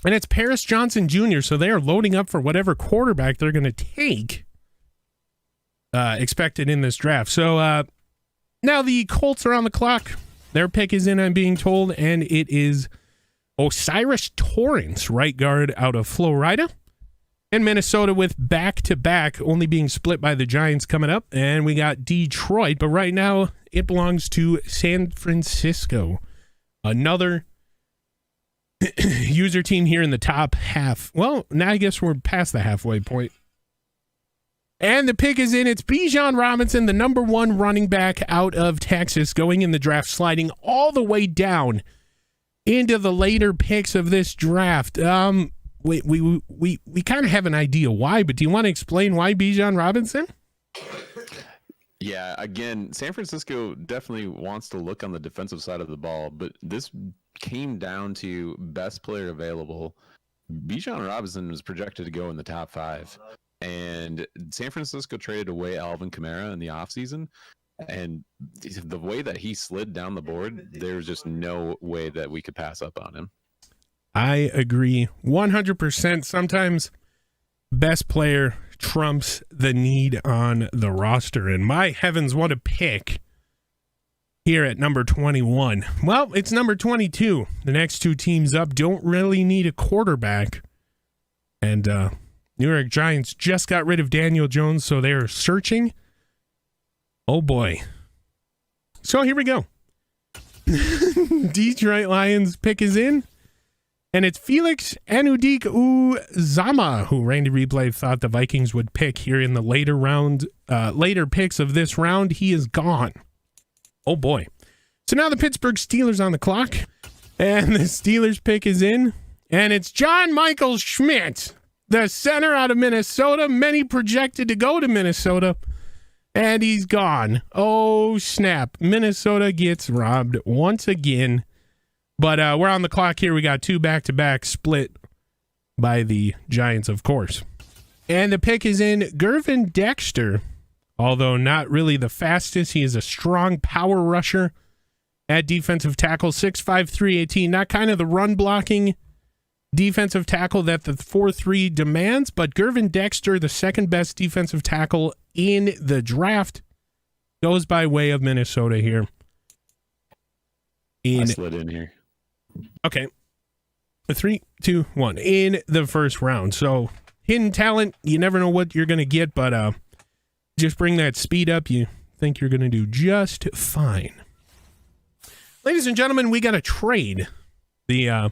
And it's Paris Johnson Jr., so they are loading up for whatever quarterback they're going to take expected in this draft. So now the Colts are on the clock. Their pick is in, I'm being told, and it is Osiris Torrance, right guard out of Florida. And Minnesota with back-to-back only being split by the Giants coming up. And we got Detroit, but right now it belongs to San Francisco. Another user team here in the top half. Well, now I guess we're past the halfway point. And the pick is in. It's Bijan Robinson, the number 1 running back out of Texas, going in the draft, sliding all the way down into the later picks of this draft. We kind of have an idea why, but do you want to explain why Bijan Robinson? Yeah, again, San Francisco definitely wants to look on the defensive side of the ball, but this came down to best player available. Bijan Robinson was projected to go in the top 5. And San Francisco traded away Alvin Kamara in the offseason. And the way that he slid down the board, there's just no way that we could pass up on him. I agree 100%. Sometimes best player trumps the need on the roster. And my heavens, what a pick here at number 21. Well, it's number 22. The next 2 teams up don't really need a quarterback. And New York Giants just got rid of Daniel Jones, so they're searching. Oh, boy. So here we go. Detroit Lions pick is in. And it's Felix Anudike-Uzama, who Randy Replay thought the Vikings would pick here in the later picks of this round. He is gone. Oh, boy. So now the Pittsburgh Steelers on the clock. And the Steelers pick is in. And it's John Michael Schmidt, the center out of Minnesota. Many projected to go to Minnesota. And he's gone. Oh, snap. Minnesota gets robbed once again. But we're on the clock here. We got 2 back-to-back split by the Giants, of course. And the pick is in Gervin Dexter. Although not really the fastest, he is a strong power rusher at defensive tackle, 6'5", 318. Not kind of the run-blocking defensive tackle that the 4-3 demands, but Gervin Dexter, the second best defensive tackle in the draft, goes by way of Minnesota here. I slid in here. Okay. 3, 2, 1. In the first round. So, hidden talent, you never know what you're going to get, but just bring that speed up. You think you're going to do just fine. Ladies and gentlemen, we got a trade. The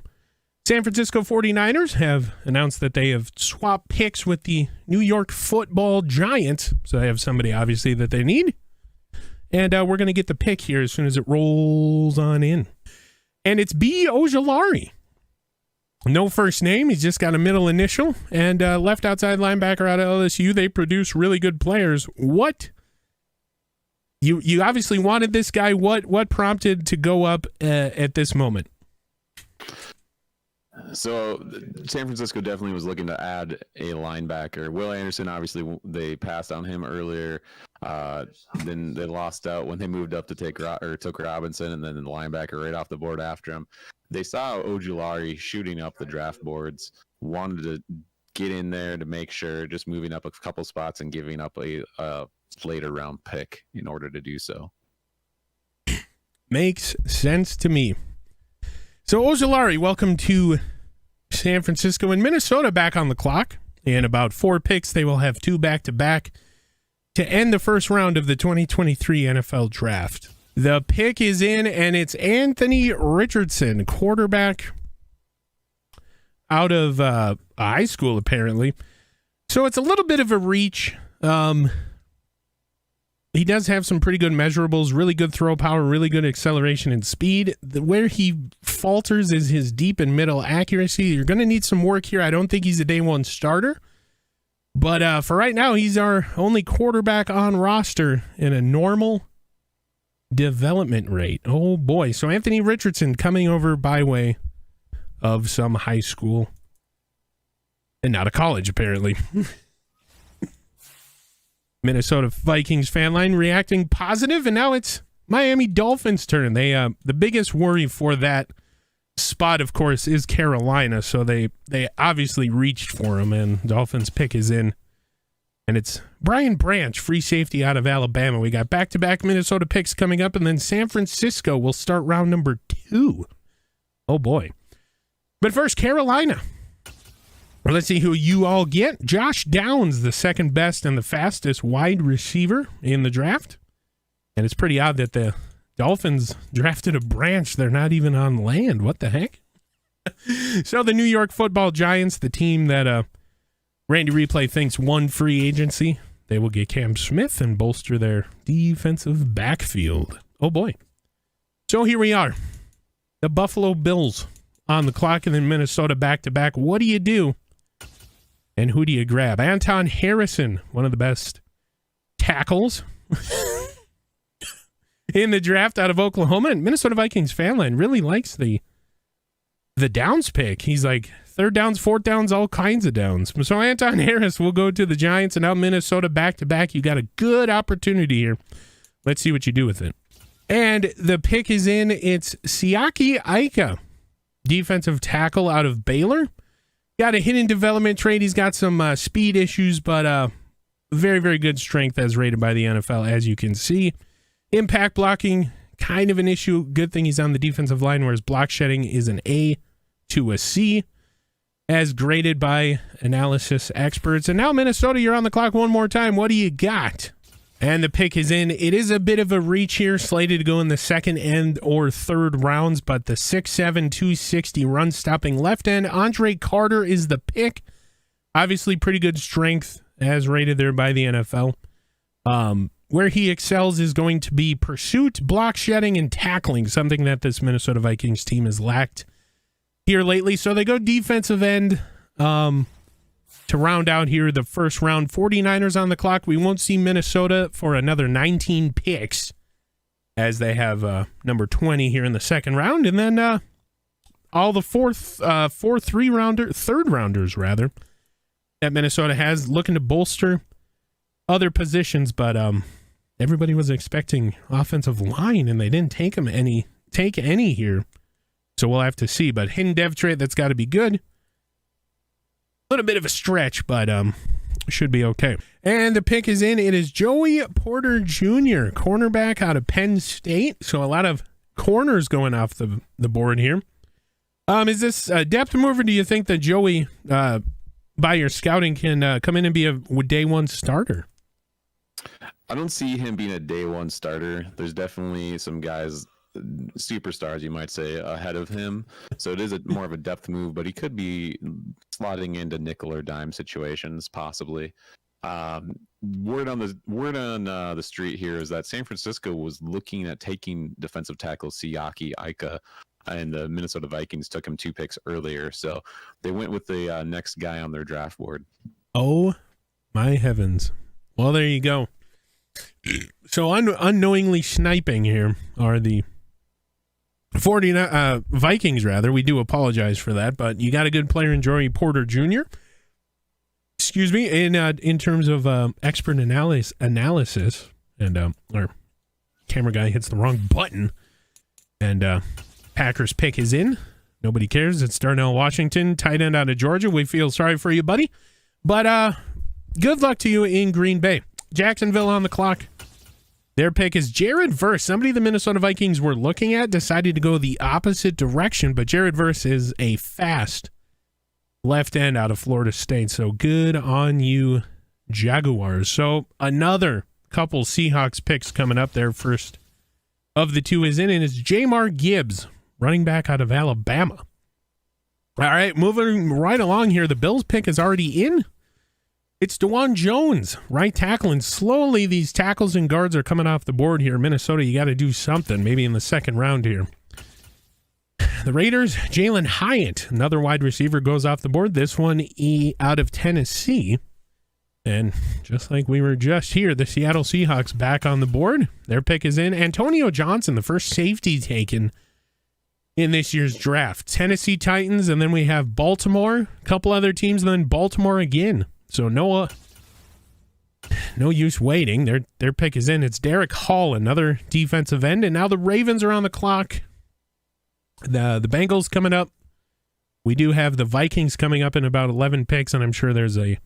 San Francisco 49ers have announced that they have swapped picks with the New York Football Giants. So they have somebody, obviously, that they need. And we're going to get the pick here as soon as it rolls on in. And it's B. Ojulari. No first name. He's just got a middle initial. And left outside linebacker out of LSU. They produce really good players. What? You obviously wanted this guy. What prompted to go up at this moment? So San Francisco definitely was looking to add a linebacker. Will Anderson, obviously, they passed on him earlier. Then they lost out when they moved up to took Robinson, and then the linebacker right off the board after him. They saw Ojulari shooting up the draft boards, wanted to get in there to make sure, just moving up a couple spots and giving up a later round pick in order to do so. Makes sense to me. So Ojulari, welcome to San Francisco and Minnesota back on the clock. In about 4 picks, they will have 2 back-to-back to end the first round of the 2023 NFL Draft. The pick is in, and it's Anthony Richardson, quarterback out of high school, apparently. So it's a little bit of a reach. He does have some pretty good measurables, really good throw power, really good acceleration and speed. Where he falters is his deep and middle accuracy. You're going to need some work here. I don't think he's a day one starter, But for right now, he's our only quarterback on roster in a normal development rate. Oh boy. So Anthony Richardson coming over by way of some high school and not a college, apparently. Minnesota Vikings fan line reacting positive, and now it's Miami Dolphins' turn. They the biggest worry for that spot, of course, is Carolina, so they obviously reached for him, and Dolphins pick is in. And it's Brian Branch, free safety out of Alabama. We got back-to-back Minnesota picks coming up, and then San Francisco will start round number 2. Oh, boy. But first, Carolina. Well, let's see who you all get. Josh Downs, the second best and the fastest wide receiver in the draft. And it's pretty odd that the Dolphins drafted a Branch. They're not even on land. What the heck? So the New York Football Giants, the team that Randy Replay thinks won free agency, they will get Cam Smith and bolster their defensive backfield. Oh, boy. So here we are. The Buffalo Bills on the clock, and then Minnesota back-to-back. What do you do? And who do you grab? Anton Harrison, one of the best tackles in the draft out of Oklahoma. And Minnesota Vikings fan line really likes the downs pick. He's like third downs, fourth downs, all kinds of downs. So Anton Harris will go to the Giants, and now Minnesota back-to-back. You got a good opportunity here. Let's see what you do with it. And the pick is in. It's Siaki Ika, defensive tackle out of Baylor. Got a hidden development trait. He's got some speed issues, but very, very good strength as rated by the NFL, as you can see. Impact blocking, kind of an issue. Good thing he's on the defensive line, whereas block shedding is an A to a C, as graded by analysis experts. And now, Minnesota, you're on the clock one more time. What do you got? And the pick is in. It is a bit of a reach here, slated to go in the second and or third rounds, but the 6'7", 260 run-stopping left end, Andre Carter is the pick. Obviously, pretty good strength, as rated there by the NFL. Where he excels is going to be pursuit, block shedding, and tackling, something that this Minnesota Vikings team has lacked here lately. So they go defensive end to round out here the first round. 49ers on the clock. We won't see Minnesota for another 19 picks, as they have number 20 here in the second round. And then all the third rounders rather, that Minnesota has, looking to bolster other positions, but everybody was expecting offensive line, and they didn't take any here. So we'll have to see. But hidden dev trait, that's got to be good. A little bit of a stretch, but should be okay. And the pick is in. It is Joey Porter Jr., cornerback out of Penn State. So a lot of corners going off the board here. Is this a depth move, or do you think that Joey, by your scouting, can come in and be a day one starter? I don't see him being a day one starter. There's definitely some guys, superstars, you might say, ahead of him. So it is more of a depth move, but he could be slotting into nickel or dime situations, possibly. Word on the street here is that San Francisco was looking at taking defensive tackle Siaki Ika, and the Minnesota Vikings took him 2 picks earlier. So they went with the next guy on their draft board. Oh, my heavens. Well, there you go. So unknowingly sniping here are the 49 Vikings, rather. We do apologize for that, but you got a good player in Joey Porter Jr. Excuse me. In terms of expert analysis, and our camera guy hits the wrong button, and Packers pick is in. Nobody cares. It's Darnell Washington, tight end out of Georgia. We feel sorry for you, buddy, but good luck to you in Green Bay. Jacksonville on the clock. Their pick is Jared Verse. Somebody the Minnesota Vikings were looking at decided to go the opposite direction, but Jared Verse is a fast left end out of Florida State. So good on you, Jaguars. So another couple Seahawks picks coming up there. First of the two is in, and it's Jamar Gibbs, running back out of Alabama. All right, moving right along here. The Bills pick is already in. It's DeJuan Jones, right tackle, and slowly these tackles and guards are coming off the board here. Minnesota, you got to do something, maybe in the second round here. The Raiders, Jalen Hyatt, another wide receiver, goes off the board. This one out of Tennessee. And just like we were just here, the Seattle Seahawks back on the board. Their pick is in. Antonio Johnson, the first safety taken in this year's draft. Tennessee Titans, and then we have Baltimore, a couple other teams, and then Baltimore again. So no use waiting. Their pick is in. It's Derek Hall, another defensive end. And now the Ravens are on the clock. The Bengals coming up. We do have the Vikings coming up in about 11 picks, and I'm sure there's a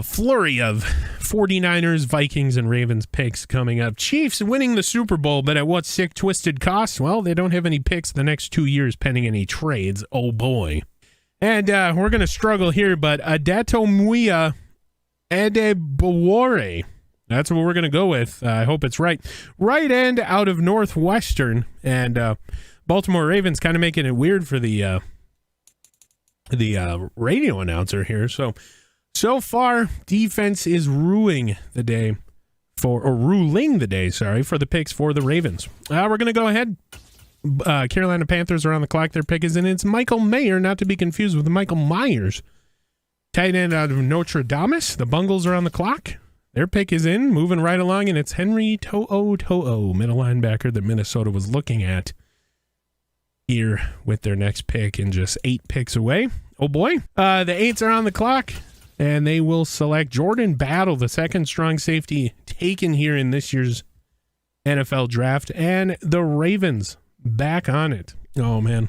flurry of 49ers, Vikings, and Ravens picks coming up. Chiefs winning the Super Bowl, but at what sick, twisted cost? Well, they don't have any picks the next 2 years pending any trades. Oh, boy. And we're going to struggle here, but Adetomiwa Adebawore. That's what we're going to go with. I hope it's right. Right end out of Northwestern. And Baltimore Ravens kind of making it weird for the radio announcer here. So far, defense is ruling the day for the picks for the Ravens. We're going to go ahead. Carolina Panthers are on the clock. Their pick is in. It's Michael Mayer, not to be confused with Michael Myers. Tight end out of Notre Dame. The Bungles are on the clock. Their pick is in, moving right along, and it's Henry To'o, middle linebacker that Minnesota was looking at here with their next pick and just 8 picks away. Oh, boy. The 8s are on the clock. And they will select Jordan Battle, the second strong safety taken here in this year's NFL draft. And the Ravens back on it. Oh, man.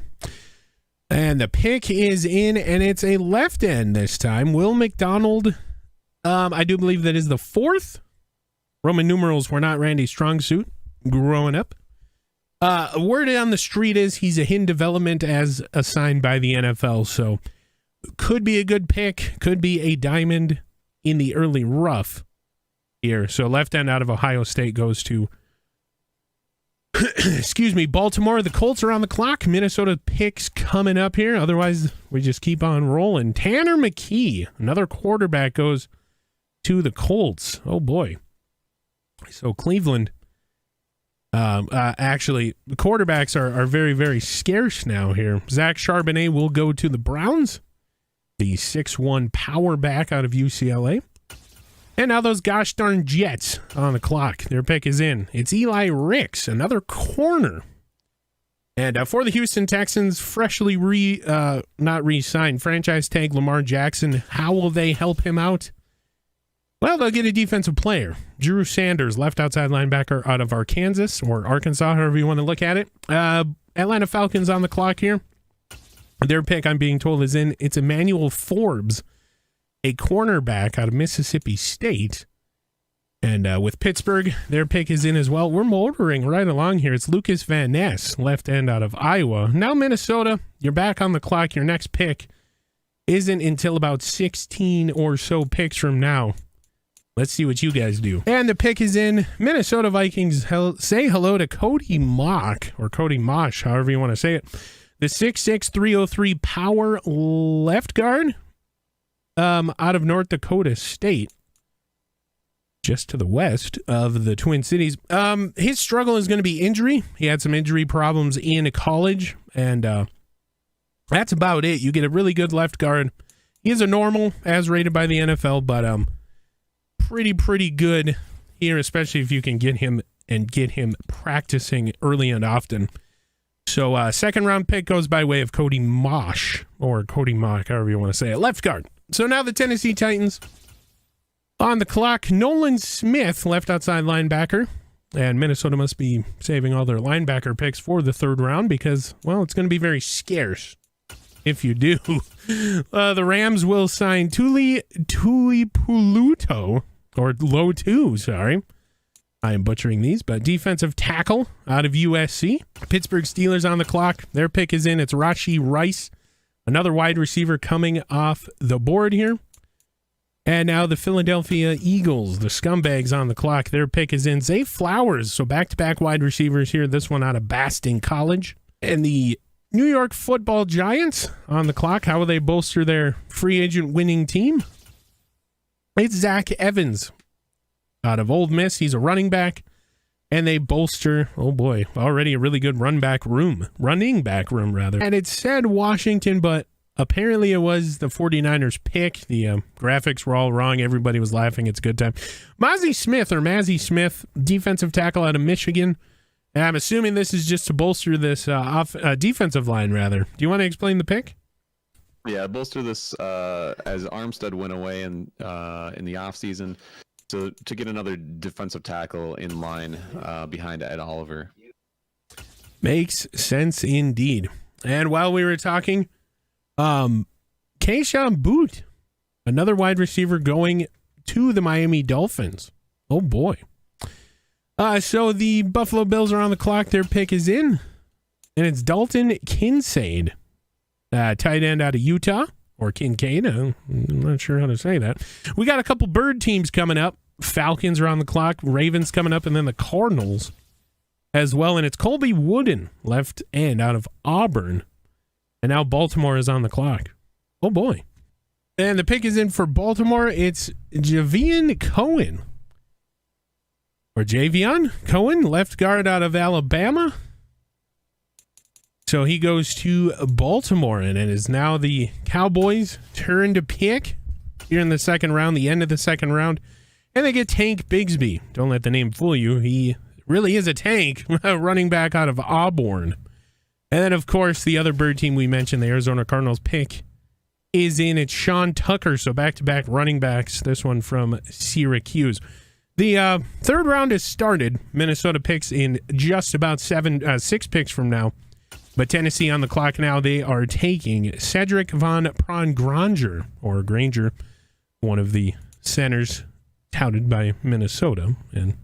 And the pick is in, and it's a left end this time. Will McDonald, I do believe that is the 4th. Roman numerals were not Randy's strong suit growing up. Word on the street is he's a hidden development as assigned by the NFL, so could be a good pick, could be a diamond in the early rough here. So left end out of Ohio State goes to, Baltimore. The Colts are on the clock. Minnesota picks coming up here. Otherwise, we just keep on rolling. Tanner McKee, another quarterback, goes to the Colts. Oh, boy. So Cleveland, actually, the quarterbacks are very, very scarce now here. Zach Charbonnet will go to the Browns. The 6'1" power back out of UCLA. And now those gosh darn Jets on the clock. Their pick is in. It's Eli Ricks, another corner. And for the Houston Texans, freshly not re-signed, franchise tag Lamar Jackson. How will they help him out? Well, they'll get a defensive player. Drew Sanders, left outside linebacker out of Arkansas, or Arkansas, however you want to look at it. Atlanta Falcons on the clock here. Their pick, I'm being told, is in. It's Emmanuel Forbes, a cornerback out of Mississippi State. And with Pittsburgh, their pick is in as well. We're motoring right along here. It's Lucas Van Ness, left end out of Iowa. Now Minnesota, you're back on the clock. Your next pick isn't until about 16 or so picks from now. Let's see what you guys do. And the pick is in. Minnesota Vikings say hello to Cody Mock, or Cody Mosh, however you want to say it. The 6'6", 303 power left guard out of North Dakota State, just to the west of the Twin Cities. His struggle is going to be injury. He had some injury problems in college, and that's about it. You get a really good left guard. He is a normal, as rated by the NFL, but pretty good here, especially if you can get him practicing early and often. So second round pick goes by way of Cody Mosh, or Cody Mock, however you want to say it, left guard. So now the Tennessee Titans on the clock. Nolan Smith, left outside linebacker, and Minnesota must be saving all their linebacker picks for the third round because, well, it's going to be very scarce if you do. The Rams will sign Tuipulotu, or Lotu, sorry. I am butchering these, but defensive tackle out of USC. Pittsburgh Steelers on the clock. Their pick is in. It's Rashee Rice, another wide receiver coming off the board here. And now the Philadelphia Eagles, the scumbags on the clock. Their pick is in. Zay Flowers, so back-to-back wide receivers here. This one out of Boston College. And the New York Football Giants on the clock. How will they bolster their free agent winning team? It's Zach Evans out of Ole Miss. He's a running back, and they bolster, oh boy, already a really good running back room. And it said Washington, but Apparently it was the 49ers pick. The graphics were all wrong. Everybody was laughing. It's a good time. Mazzie Smith, defensive tackle out of Michigan. And I'm assuming this is just to bolster this defensive line, rather. Do you want to explain the pick? Yeah, bolster this as Armstead went away in the offseason. So to get another defensive tackle in line behind Ed Oliver. Makes sense indeed. And while we were talking, Keyshawn Boot, another wide receiver going to the Miami Dolphins. Oh boy. So the Buffalo Bills are on the clock. Their pick is in, and it's Dalton Kincaid, tight end out of Utah, or Kincaid. I'm not sure how to say that. We got a couple bird teams coming up. Falcons are on the clock. Ravens coming up, and then the Cardinals as well. And it's Colby Wooden, left end out of Auburn. And now Baltimore is on the clock. Oh, boy. And the pick is in for Baltimore. It's Javion Cohen. Or Javion Cohen, left guard out of Alabama. So he goes to Baltimore, and it is now the Cowboys' turn to pick here in the second round, the end of the second round. And they get Tank Bigsby. Don't let the name fool you. He really is a tank, running back out of Auburn. And then, of course, the other bird team we mentioned, the Arizona Cardinals pick, is in. It's Sean Tucker, so back-to-back running backs, this one from Syracuse. The third round has started. Minnesota picks in just about 6 picks from now. But Tennessee on the clock now. They are taking Cedric Von Granger, one of the centers touted by Minnesota, and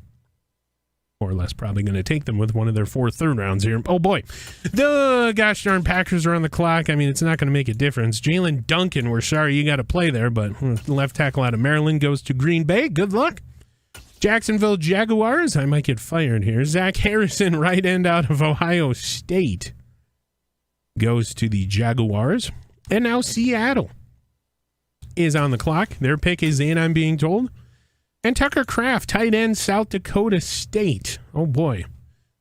more or less probably going to take them with one of their 4 third rounds here. Oh, boy. The gosh darn Packers are on the clock. I mean, it's not going to make a difference. Jalen Duncan, we're sorry you got to play there, but left tackle out of Maryland goes to Green Bay. Good luck. Jacksonville Jaguars. I might get fired here. Zach Harrison, right end out of Ohio State, goes to the Jaguars. And now Seattle is on the clock. Their pick is in, I'm being told. And Tucker Kraft, tight end, South Dakota State. Oh, boy.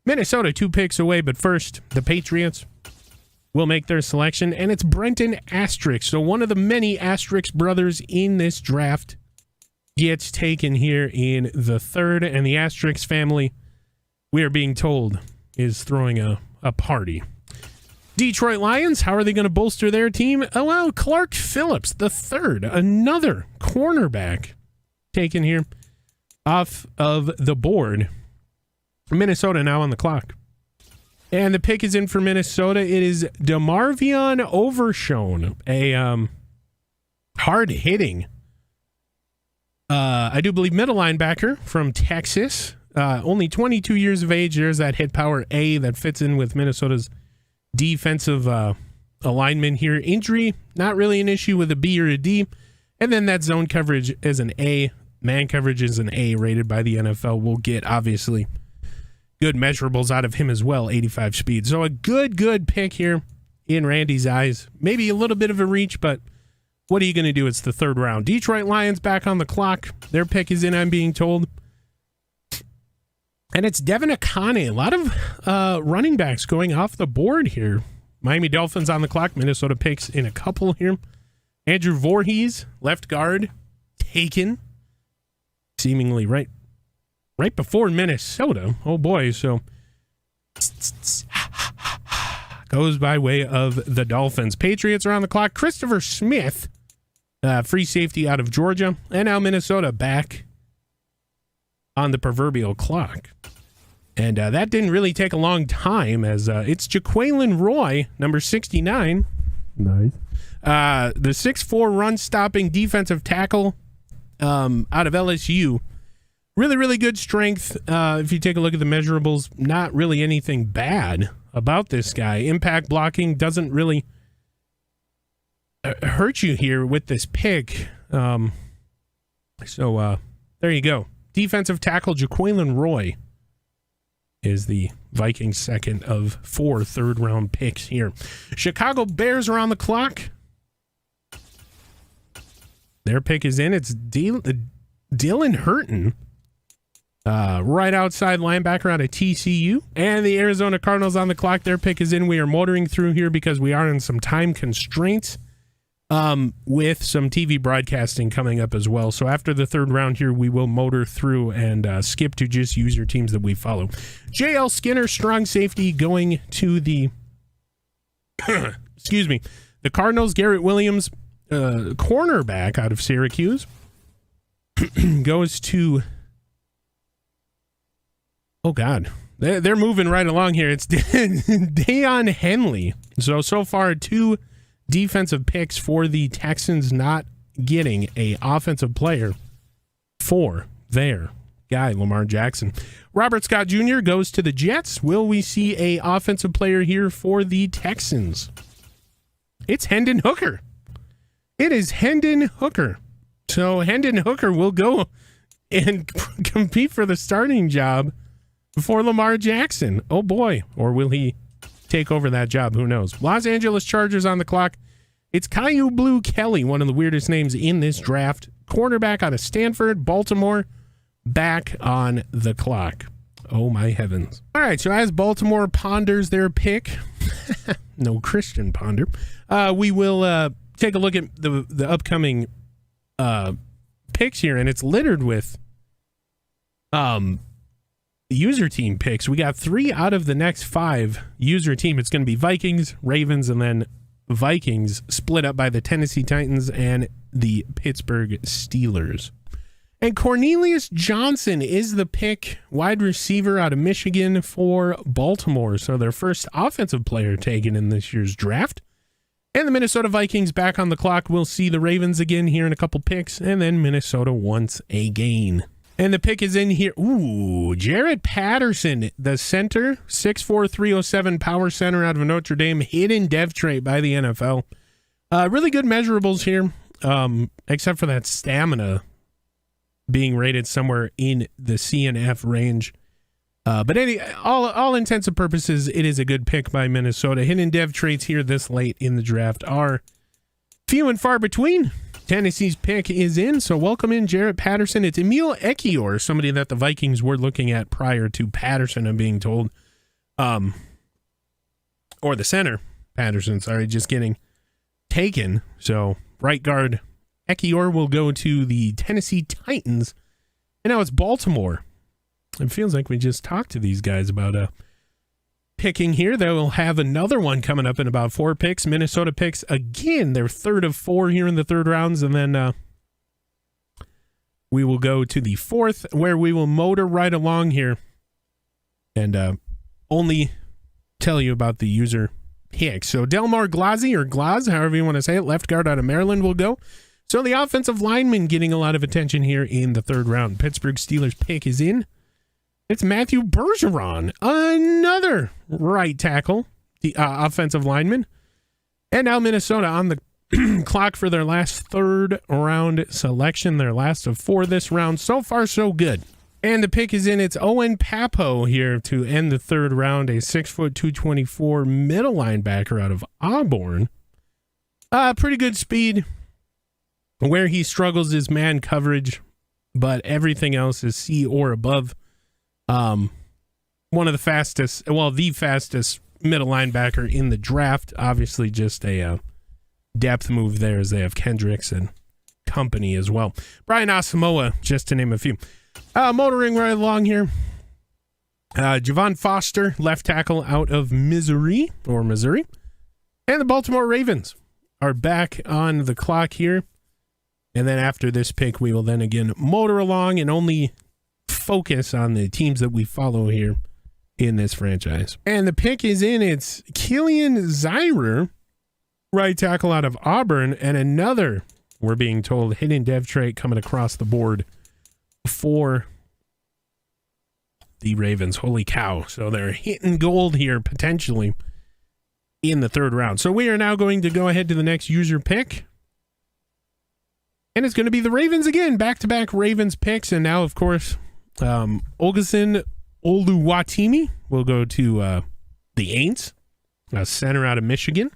Minnesota 2 picks away, but first, the Patriots will make their selection, and it's Brenton Asterix. So one of the many Asterix brothers in this draft gets taken here in the third, and the Asterix family, we are being told, is throwing a party. Detroit Lions, how are they going to bolster their team? Oh, well, Clark Phillips, the third, another cornerback, taken here off of the board. Minnesota now on the clock. And the pick is in for Minnesota. It is DeMarvion Overshone, a hard-hitting, I do believe, middle linebacker from Texas. Only 22 years of age. There's that hit power A that fits in with Minnesota's defensive alignment here. Injury, not really an issue with a B or a D. And then that zone coverage is an A. Man coverage is an A, rated by the NFL. We'll get, obviously, good measurables out of him as well, 85 speed. So a good pick here in Randy's eyes. Maybe a little bit of a reach, but what are you going to do? It's the third round. Detroit Lions back on the clock. Their pick is in, I'm being told. And it's Devin Akane. A lot of running backs going off the board here. Miami Dolphins on the clock. Minnesota picks in a couple here. Andrew Voorhees, left guard, taken. Seemingly right before Minnesota. Oh, boy. So goes by way of the Dolphins. Patriots are on the clock. Christopher Smith, free safety out of Georgia. And now Minnesota back on the proverbial clock. And that didn't really take a long time, as it's Jaquelin Roy, number 69. Nice. The 6'4" run-stopping defensive tackle out of LSU. Really good strength. If you take a look at the measurables, not really anything bad about this guy. Impact blocking doesn't really hurt you here with this pick. So there you go. Defensive tackle Jaquelin Roy is the Vikings' second of 4 third-round picks here. Chicago Bears are on the clock. Their pick is in. It's Dylan Hurton, right outside linebacker out of TCU. And the Arizona Cardinals on the clock. Their pick is in. We are motoring through here because we are in some time constraints. with some TV broadcasting coming up as well. So after the third round here, we will motor through and skip to just user teams that we follow. JL Skinner, strong safety, going to the excuse me, the Cardinals. Garrett Williams, cornerback out of Syracuse, goes to, oh God, they're moving right along here. It's Deion Henley. So far, 2 defensive picks for the Texans, not getting a offensive player for their guy, Lamar Jackson. Robert Scott Jr. goes to the Jets. Will we see a offensive player here for the Texans? It's Hendon Hooker. It is Hendon Hooker. So Hendon Hooker will go and compete for the starting job for Lamar Jackson. Oh boy. Or will he take over that job? Who knows? Los Angeles Chargers on the clock. It's Caillou Blue Kelly, one of the weirdest names in this draft. Cornerback out of Stanford. Baltimore back on the clock. Oh my heavens. All right, so as Baltimore ponders their pick, no Christian ponder, we will take a look at the upcoming picks here, and it's littered with user team picks. We got 3 out of the next 5 user team. It's going to be Vikings, Ravens, and then Vikings split up by the Tennessee Titans and the Pittsburgh Steelers. And Cornelius Johnson is the pick, wide receiver out of Michigan for Baltimore. So their first offensive player taken in this year's draft. And the Minnesota Vikings back on the clock. We'll see the Ravens again here in a couple picks, and then Minnesota once again. And the pick is in here. Ooh, Jarrett Patterson, the center, 6'4", 307 power center out of Notre Dame, hidden dev trait by the NFL. Really good measurables here, except for that stamina being rated somewhere in the CNF range. But all intents and purposes, it is a good pick by Minnesota. Hidden dev traits here this late in the draft are few and far between. Tennessee's pick is in, so welcome in Jarrett Patterson. It's Emil Ekiyor, somebody that the Vikings were looking at prior to Patterson, I'm being told. Or the center, Patterson, sorry, just getting taken. So right guard Ekiyor will go to the Tennessee Titans. And now it's Baltimore. It feels like we just talked to these guys about picking here. They will have another one coming up in about 4 picks. Minnesota picks again, their third of 4 here in the third rounds. And then we will go to the 4th, where we will motor right along here and only tell you about the user pick. So Delmar Glazzi, or Glaz, however you want to say it, left guard out of Maryland will go. So the offensive lineman getting a lot of attention here in the third round. Pittsburgh Steelers pick is in. It's Matthew Bergeron, another right tackle, the offensive lineman. And now Minnesota on the clock for their last third round selection, their last of 4 this round. So far, so good. And the pick is in. It's Owen Papo here to end the third round, a 6', 224 middle linebacker out of Auburn. Pretty good speed. Where he struggles is man coverage, but everything else is C or above. One of the fastest, well, the fastest middle linebacker in the draft. Obviously just a depth move there, as they have Kendricks and company as well. Brian Asamoah, just to name a few. Motoring right along here. Javon Foster, left tackle out of Missouri. And the Baltimore Ravens are back on the clock here. And then after this pick, we will then again motor along and only focus on the teams that we follow here in this franchise. And the pick is in. It's Killian Zyrer, right tackle out of Auburn, and another, we're being told, hidden dev trait coming across the board for the Ravens. Holy cow. So they're hitting gold here potentially in the third round. So we are now going to go ahead to the next user pick. And it's going to be the Ravens again, back-to-back Ravens picks. And now, of course, Olgason Oluwatimi will go to the Aints, a center out of Michigan,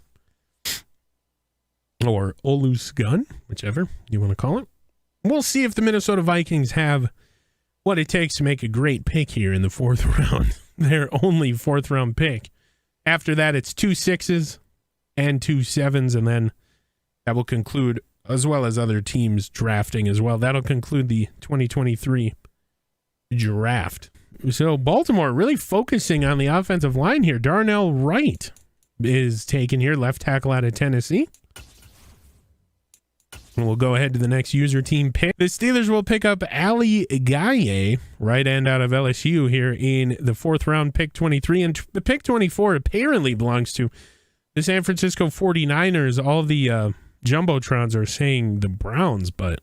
or Olusgun, whichever you want to call it. We'll see if the Minnesota Vikings have what it takes to make a great pick here in the 4th round. Their only 4th round pick. After that, it's 2 6s and 2 7s, and then That will conclude, as well as other teams drafting as well. That'll conclude the 2023 draft. So Baltimore really focusing on the offensive line here. Darnell Wright is taken here, left tackle out of Tennessee. And we'll go ahead to the next user team pick. The Steelers will pick up Ali Gaye, right end out of LSU here in the 4th round, pick 23. And the pick 24 apparently belongs to the San Francisco 49ers. All the Jumbotrons are saying the Browns, but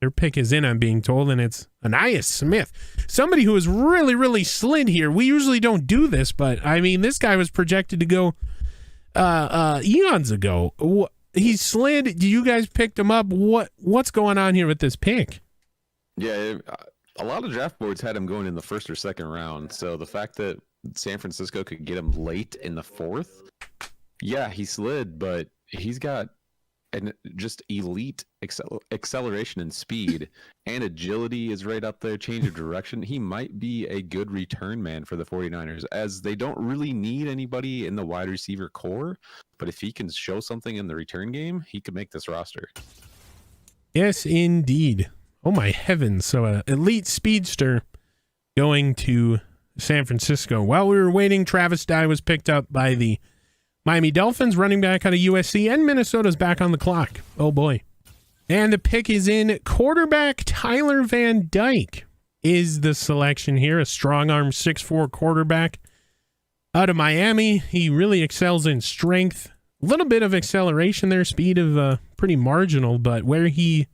their pick is in, I'm being told, and it's Anais Smith. Somebody who has really, really slid here. We usually don't do this, but, I mean, this guy was projected to go eons ago. He slid. You guys picked him up. What's going on here with this pick? Yeah, a lot of draft boards had him going in the 1st or 2nd round. So the fact that San Francisco could get him late in the 4th, yeah, he slid, but he's got just elite acceleration and speed, and agility is right up there. Change of direction. He might be a good return man for the 49ers, as they don't really need anybody in the wide receiver core. But if he can show something in the return game, he could make this roster. Yes, indeed. Oh my heavens. So elite speedster going to San Francisco. While we were waiting, Travis Dye was picked up by the Miami Dolphins, running back out of USC, and Minnesota's back on the clock. Oh boy. And the pick is in. Quarterback Tyler Van Dyke is the selection here. A strong arm 6'4" quarterback out of Miami. He really excels in strength. A little bit of acceleration there. Speed of pretty marginal, but where he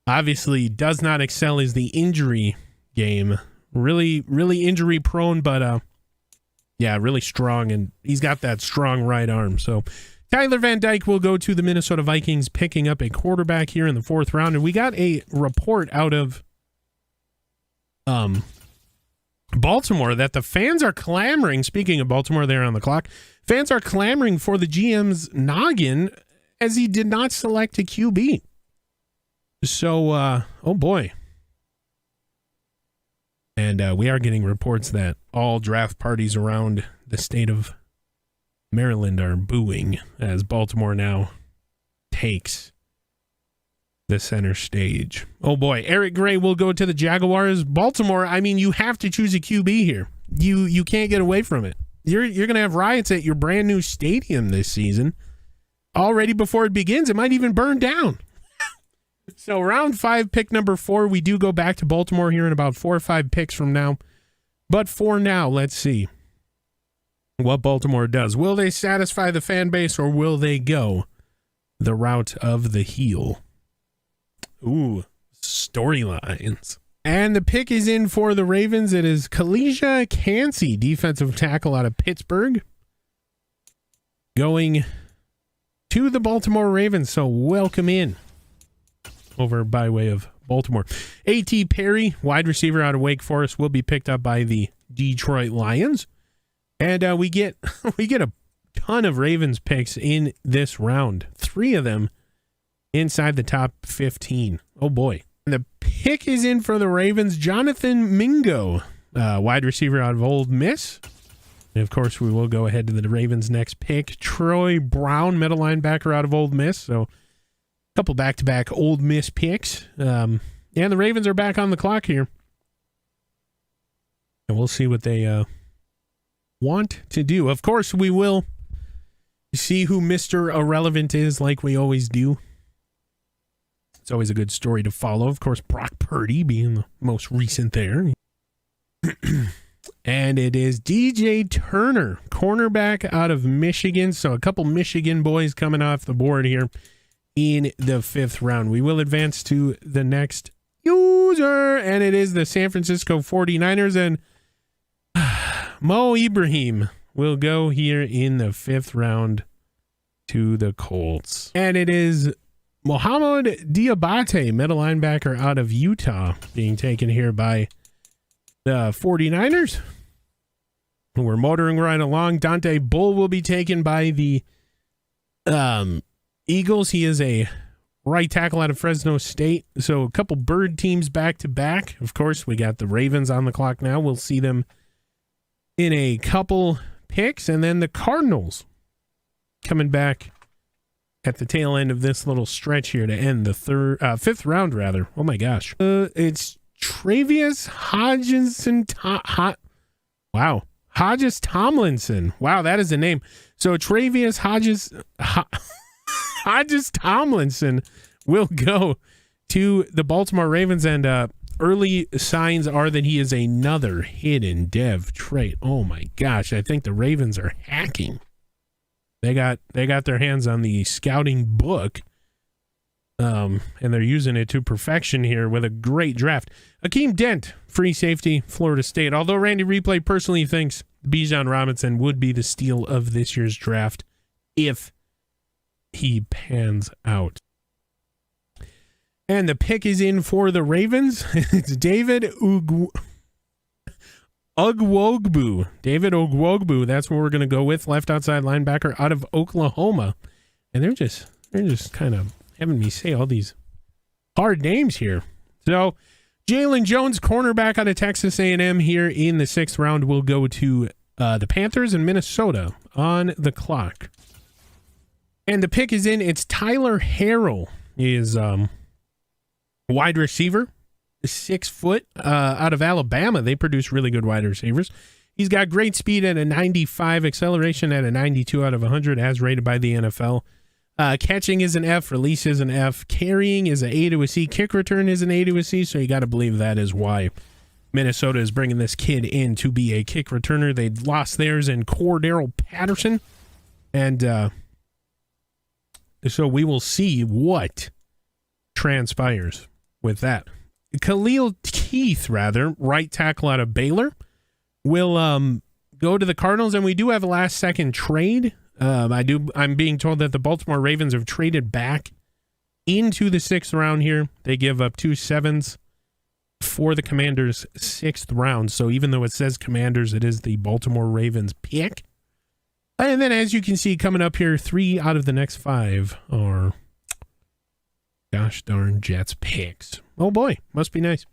obviously does not excel is the injury game. Really, really injury prone, but yeah, really strong, and he's got that strong right arm. So Tyler Van Dyke will go to the Minnesota Vikings, picking up a quarterback here in the 4th round. And we got a report out of Baltimore that the fans are clamoring. Speaking of Baltimore, there on the clock, fans are clamoring for the GM's noggin, as he did not select a QB. So, oh boy. And we are getting reports that all draft parties around the state of Maryland are booing as Baltimore now takes the center stage. Oh boy, Eric Gray will go to the Jaguars. Baltimore, I mean, you have to choose a QB here. You can't get away from it. You're going to have riots at your brand new stadium this season. Already before it begins, it might even burn down. So round 5, pick number 4, we do go back to Baltimore here in about 4 or 5 picks from now. But for now, let's see what Baltimore does. Will they satisfy the fan base, or will they go the route of the heel? Ooh, storylines. And the pick is in for the Ravens. It is Kalijah Kancey, defensive tackle out of Pittsburgh, going to the Baltimore Ravens. So welcome in over by way of Baltimore. A.T. Perry, wide receiver out of Wake Forest, will be picked up by the Detroit Lions. And we get a ton of Ravens picks in this round. 3 of them inside the top 15. Oh boy. The pick is in for the Ravens. Jonathan Mingo, wide receiver out of Ole Miss. And of course, we will go ahead to the Ravens' next pick. Troy Brown, middle linebacker out of Ole Miss. So a couple back-to-back Ole Miss picks. And the Ravens are back on the clock here. And we'll see what they want to do. Of course, we will see who Mr. Irrelevant is, like we always do. It's always a good story to follow. Of course, Brock Purdy being the most recent there. And it is DJ Turner, cornerback out of Michigan. So a couple Michigan boys coming off the board here in the 5th round. We will advance to the next user, and it is the San Francisco 49ers. And Mo Ibrahim will go here in the 5th round to the Colts. And it is Mohamed Diabate, middle linebacker out of Utah, being taken here by the 49ers. We're motoring right along. Dante Bull will be taken by the Eagles. He is a right tackle out of Fresno State. So a couple bird teams back to back. Of course, we got the Ravens on the clock now. We'll see them in a couple picks. And then the Cardinals coming back at the tail end of this little stretch here to end the fifth round, rather. Oh my gosh. It's Travius Hodges Tomlinson. Wow, that is a name. So Travius Hodges Tomlinson will go to the Baltimore Ravens, and early signs are that he is another hidden dev trait. Oh my gosh, I think the Ravens are hacking. They got their hands on the scouting book, and they're using it to perfection here with a great draft. Akeem Dent, free safety, Florida State. Although Randy Replay personally thinks Bijan Robinson would be the steal of this year's draft if he pans out. And the pick is in for the Ravens. It's David Ogwogbu. David Ogwogbu. That's what we're going to go with. Left outside linebacker out of Oklahoma. And they're just kind of having me say all these hard names here. So Jalen Jones, cornerback out of Texas A&M here in the 6th round, will go to the Panthers and Minnesota on the clock. And the pick is in. It's Tyler Harrell. He is wide receiver, 6 foot, out of Alabama. They produce really good wide receivers. He's got great speed at a 95, acceleration at a 92 out of 100 as rated by the NFL. Catching is an F, release is an F, carrying is an A to a C, kick return is an A to a C, so you got to believe that is why Minnesota is bringing this kid in to be a kick returner. They lost theirs in Cordero Patterson, and so we will see what transpires with that. Khalil Keith, right tackle out of Baylor, will go to the Cardinals, and we do have a last-second trade. I'm being told that the Baltimore Ravens have traded back into the 6th round here. They give up 2 7s for the Commanders' 6th round. So even though it says Commanders, it is the Baltimore Ravens pick. And then, as you can see, coming up here, 3 out of the next 5 are gosh darn Jets picks. Oh boy, must be nice.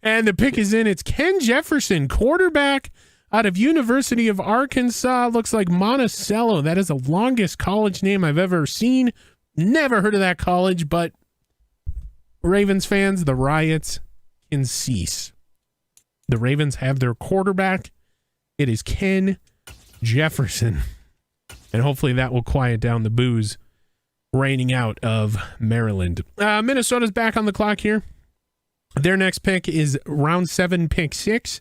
And the pick is in. It's Ken Jefferson, quarterback out of University of Arkansas. Looks like Monticello. That is the longest college name I've ever seen. Never heard of that college, but Ravens fans, the riots can cease. The Ravens have their quarterback. It is Ken Jefferson. And hopefully that will quiet down the boos raining out of Maryland. Minnesota's back on the clock here. Their next pick is round 7, pick 6.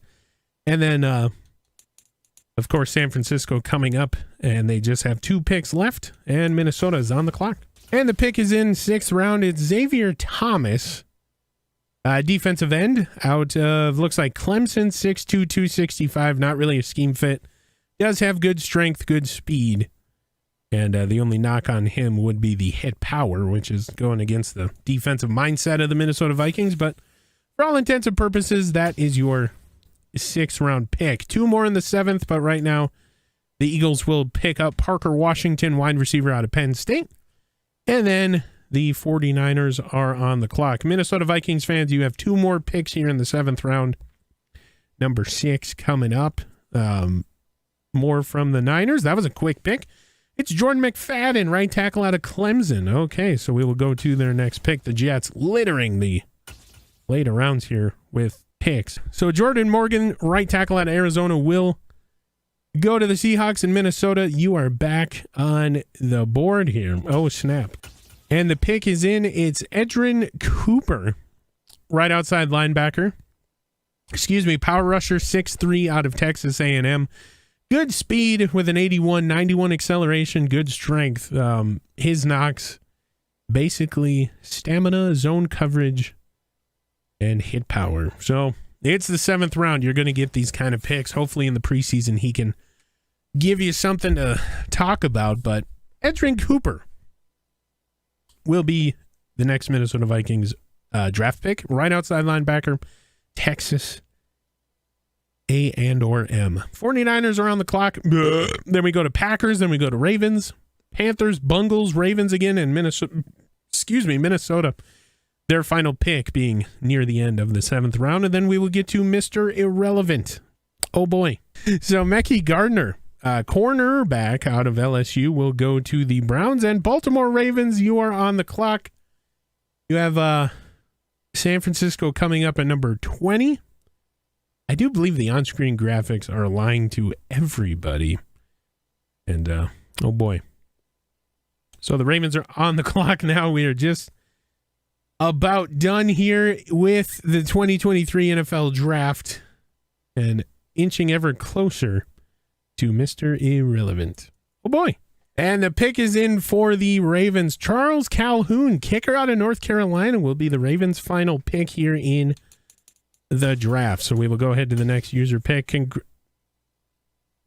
And then, of course, San Francisco coming up, and they just have 2 picks left, and Minnesota is on the clock. And the pick is in 6th round. It's Xavier Thomas, defensive end out of, looks like Clemson, 6'2", 265. Not really a scheme fit. Does have good strength, good speed. And the only knock on him would be the hit power, which is going against the defensive mindset of the Minnesota Vikings. But for all intents and purposes, that is your 6th round pick. 2 more in the 7th, but right now the Eagles will pick up Parker Washington, wide receiver out of Penn State. And then the 49ers are on the clock. Minnesota Vikings fans, you have 2 more picks here in the 7th round. Number 6 coming up. More from the Niners. That was a quick pick. It's Jordan McFadden, right tackle out of Clemson. Okay, so we will go to their next pick. The Jets littering the later rounds here with picks. So Jordan Morgan, right tackle out of Arizona, will go to the Seahawks in Minnesota. You are back on the board here. Oh, snap. And the pick is in. It's Edrin Cooper, right outside linebacker. Power rusher, 6'3", out of Texas A&M. Good speed with an 81, 91 acceleration, good strength. His knocks, basically stamina, zone coverage, and hit power. So it's the 7th round. You're going to get these kind of picks. Hopefully in the preseason he can give you something to talk about. But Edrin Cooper will be the next Minnesota Vikings draft pick. Right outside linebacker, Texas A&M. 49ers are on the clock. Then we go to Packers. Then we go to Ravens, Panthers, Bungles, Ravens again, and Minnesota. Their final pick being near the end of the 7th round. And then we will get to Mr. Irrelevant. Oh boy. So Mekhi Gardner, cornerback out of LSU will go to the Browns. And Baltimore Ravens, you are on the clock. You have San Francisco coming up at number 20. I do believe the on-screen graphics are lying to everybody. And, oh boy. So the Ravens are on the clock now. We are just about done here with the 2023 NFL Draft and inching ever closer to Mr. Irrelevant. Oh boy. And the pick is in for the Ravens. Charles Calhoun, kicker out of North Carolina, will be the Ravens' final pick here in the draft. So we will go ahead to the next user pick.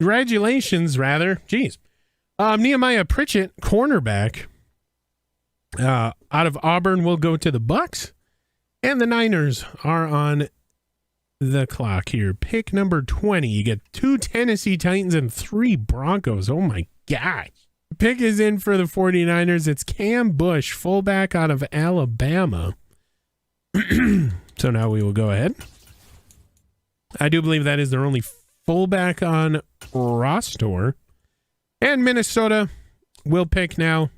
Congratulations, rather. Jeez. Nehemiah Pritchett, cornerback, out of Auburn, will go to the Bucks. And the Niners are on the clock here. Pick number 20. You get 2 Tennessee Titans and 3 Broncos. Oh my gosh. Pick is in for the 49ers. It's Cam Bush, fullback out of Alabama. So now we will go ahead. I do believe that is their only fullback on roster. And Minnesota will pick now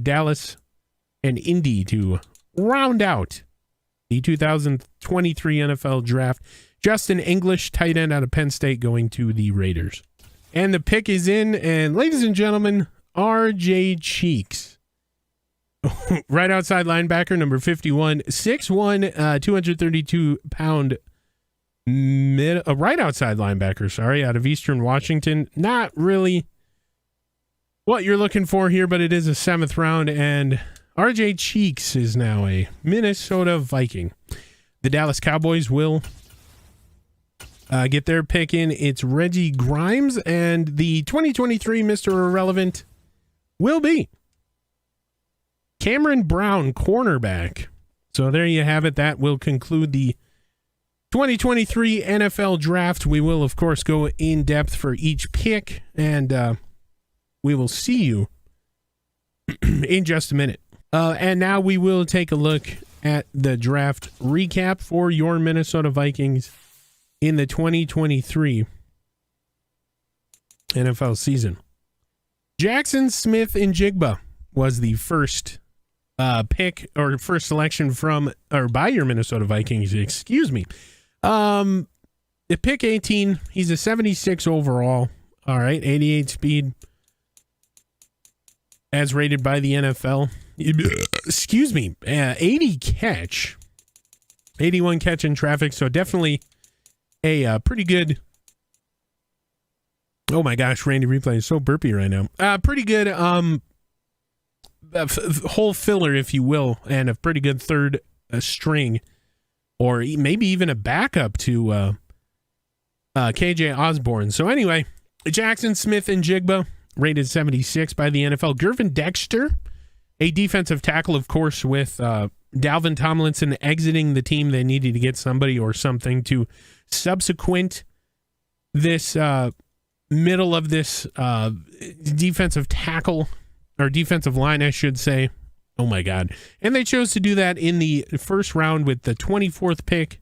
Dallas and Indy to round out the 2023 NFL Draft. Justin English, tight end out of Penn State, going to the Raiders. And the pick is in, and ladies and gentlemen, R.J. Cheeks. Right outside linebacker, number 51, 6'1", 232-pound right outside linebacker, out of Eastern Washington. Not really what you're looking for here, but it is a 7th round, and R.J. Cheeks is now a Minnesota Viking. The Dallas Cowboys will get their pick in. It's Reggie Grimes, and the 2023 Mr. Irrelevant will be Cameron Brown, cornerback. So there you have it. That will conclude the 2023 NFL Draft. We will, of course, go in depth for each pick, and we will see you in just a minute. And now we will take a look at the draft recap for your Minnesota Vikings in the 2023 NFL season. Jackson Smith-Njigba was the first pick or first selection from or by your Minnesota Vikings. Excuse me. At pick 18, he's a 76 overall. All right, 88 speed as rated by the NFL. Excuse me. 80 catch, 81 catch in traffic. So definitely a pretty good. Oh my gosh, Randy Replay is so burpy right now. Pretty good whole filler, if you will, and a pretty good third string, or maybe even a backup to KJ Osborne. So anyway, Jackson Smith-Njigba, rated 76 by the NFL. Gervin Dexter, a defensive tackle, of course, with Dalvin Tomlinson exiting the team. They needed to get somebody or something to subsequent this middle of this defensive tackle, or defensive line, I should say. Oh my God. And they chose to do that in the first round with the 24th pick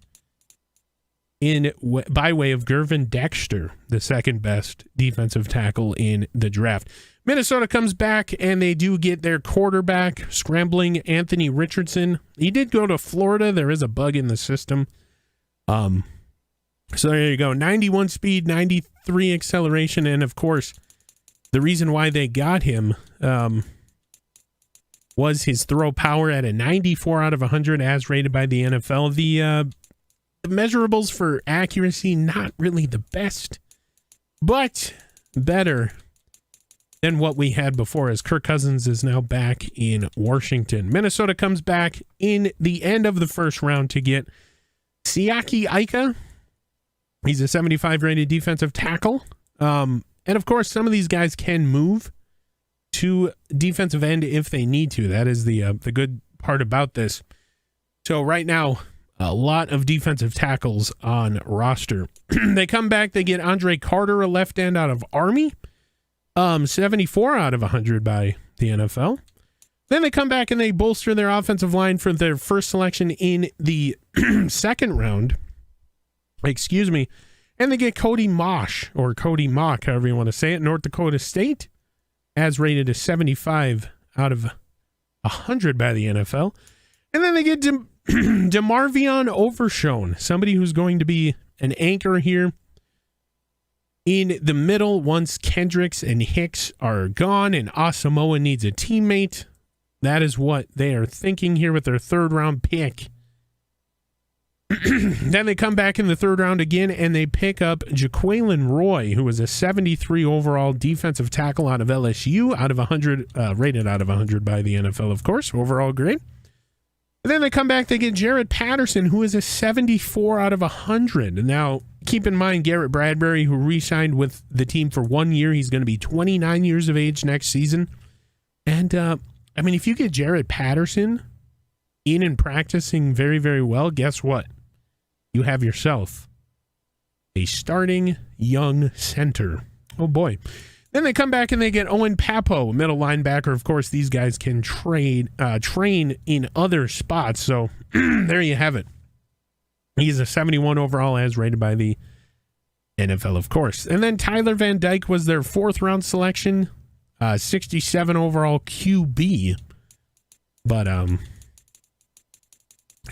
by way of Gervin Dexter, the second best defensive tackle in the draft. Minnesota comes back and they do get their quarterback, scrambling Anthony Richardson. He did go to Florida. There is a bug in the system. So there you go. 91 speed, 93 acceleration. And of course, the reason why they got him was his throw power at a 94 out of 100 as rated by the NFL. The measurables for accuracy, not really the best, but better than what we had before, as Kirk Cousins is now back in Washington. Minnesota comes back in the end of the first round to get Siaki Ika. He's a 75 rated defensive tackle. And of course, some of these guys can move to defensive end if they need to. That is the good part about this. So right now, a lot of defensive tackles on roster. They come back, they get Andre Carter, a left end out of Army. 74 out of 100 by the NFL. Then they come back and they bolster their offensive line for their first selection in the second round. Excuse me. And they get Cody Mosh, or Cody Mock, however you want to say it, North Dakota State, as rated a 75 out of 100 by the NFL. And then they get DeMarvion Overshone, somebody who's going to be an anchor here in the middle once Kendricks and Hicks are gone and Asamoah needs a teammate. That is what they are thinking here with their third-round pick. Then they come back in the third round again, and they pick up Jaquelin Roy, who was a 73 overall defensive tackle out of LSU, out of 100, rated out of 100 by the NFL, of course, overall grade. And then they come back, they get Jared Patterson, who is a 74 out of 100. Now, keep in mind, Garrett Bradbury, who re-signed with the team for 1 year, he's going to be 29 years of age next season. And, I mean, if you get Jared Patterson in and practicing very, very well, guess what? You have yourself a starting young center. Oh, boy. Then they come back and they get Owen Papo, middle linebacker. Of course, these guys can train in other spots. So there you have it. He's a 71 overall as rated by the NFL, of course. And then Tyler Van Dyke was their fourth-round selection, 67 overall QB. But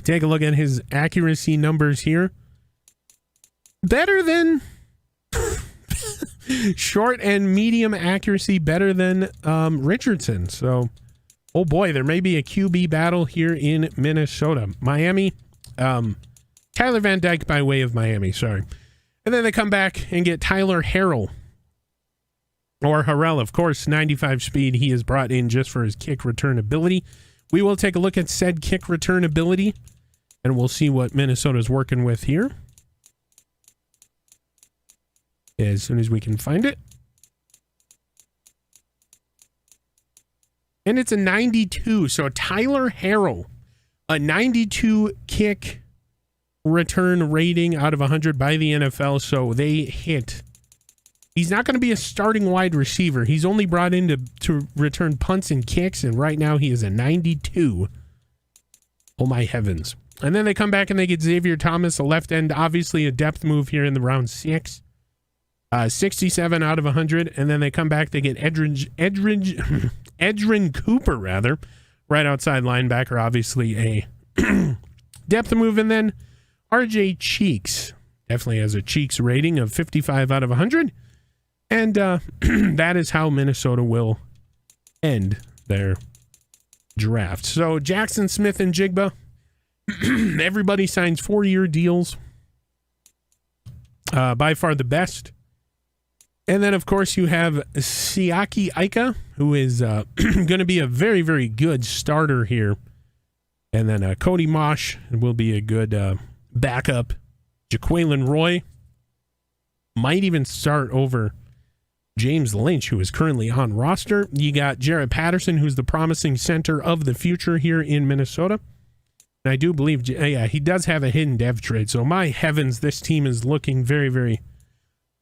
take a look at his accuracy numbers here. Better than short and medium accuracy, better than Richardson. So, oh boy, there may be a QB battle here in Minnesota. Miami, Tyler Van Dyke by way of Miami, sorry. And then they come back and get Tyler Harrell. Or Harrell, of course, 95 speed. He is brought in just for his kick return ability. We will take a look at said kick return ability, and we'll see what Minnesota's working with here as soon as we can find it. And it's a 92. So Tyler Harrell, a 92 kick return rating out of 100 by the NFL. So they hit. He's not going to be a starting wide receiver. He's only brought in to return punts and kicks, and right now he is a 92. Oh, my heavens. And then they come back and they get Xavier Thomas, a left end, obviously a depth move here in the round 6. 67 out of 100. And then they come back, they get Edrin Cooper, rather, right outside linebacker, obviously a depth move. And then RJ Cheeks, definitely has a Cheeks rating of 55 out of 100. And that is how Minnesota will end their draft. So Jackson Smith and Jigba, everybody signs 4-year deals. By far the best. And then, of course, you have Siaki Ika, who is going to be a very, very good starter here. And then Cody Mosh will be a good backup. Jaquelin Roy might even start over James Lynch, who is currently on roster. You got Jared Patterson, who's the promising center of the future here in Minnesota. And I do believe, yeah, he does have a hidden dev trade. So my heavens, this team is looking very, very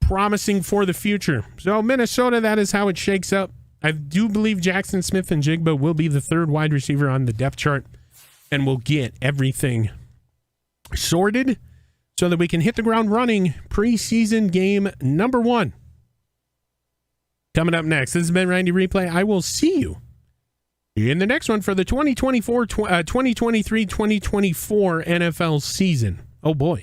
promising for the future. So Minnesota, that is how it shakes up. I do believe Jackson Smith and Jigba will be the third wide receiver on the depth chart, and we'll get everything sorted so that we can hit the ground running preseason game number 1. Coming up next, this has been Randy Replay. I will see you in the next one for the 2023-2024 NFL season. Oh boy.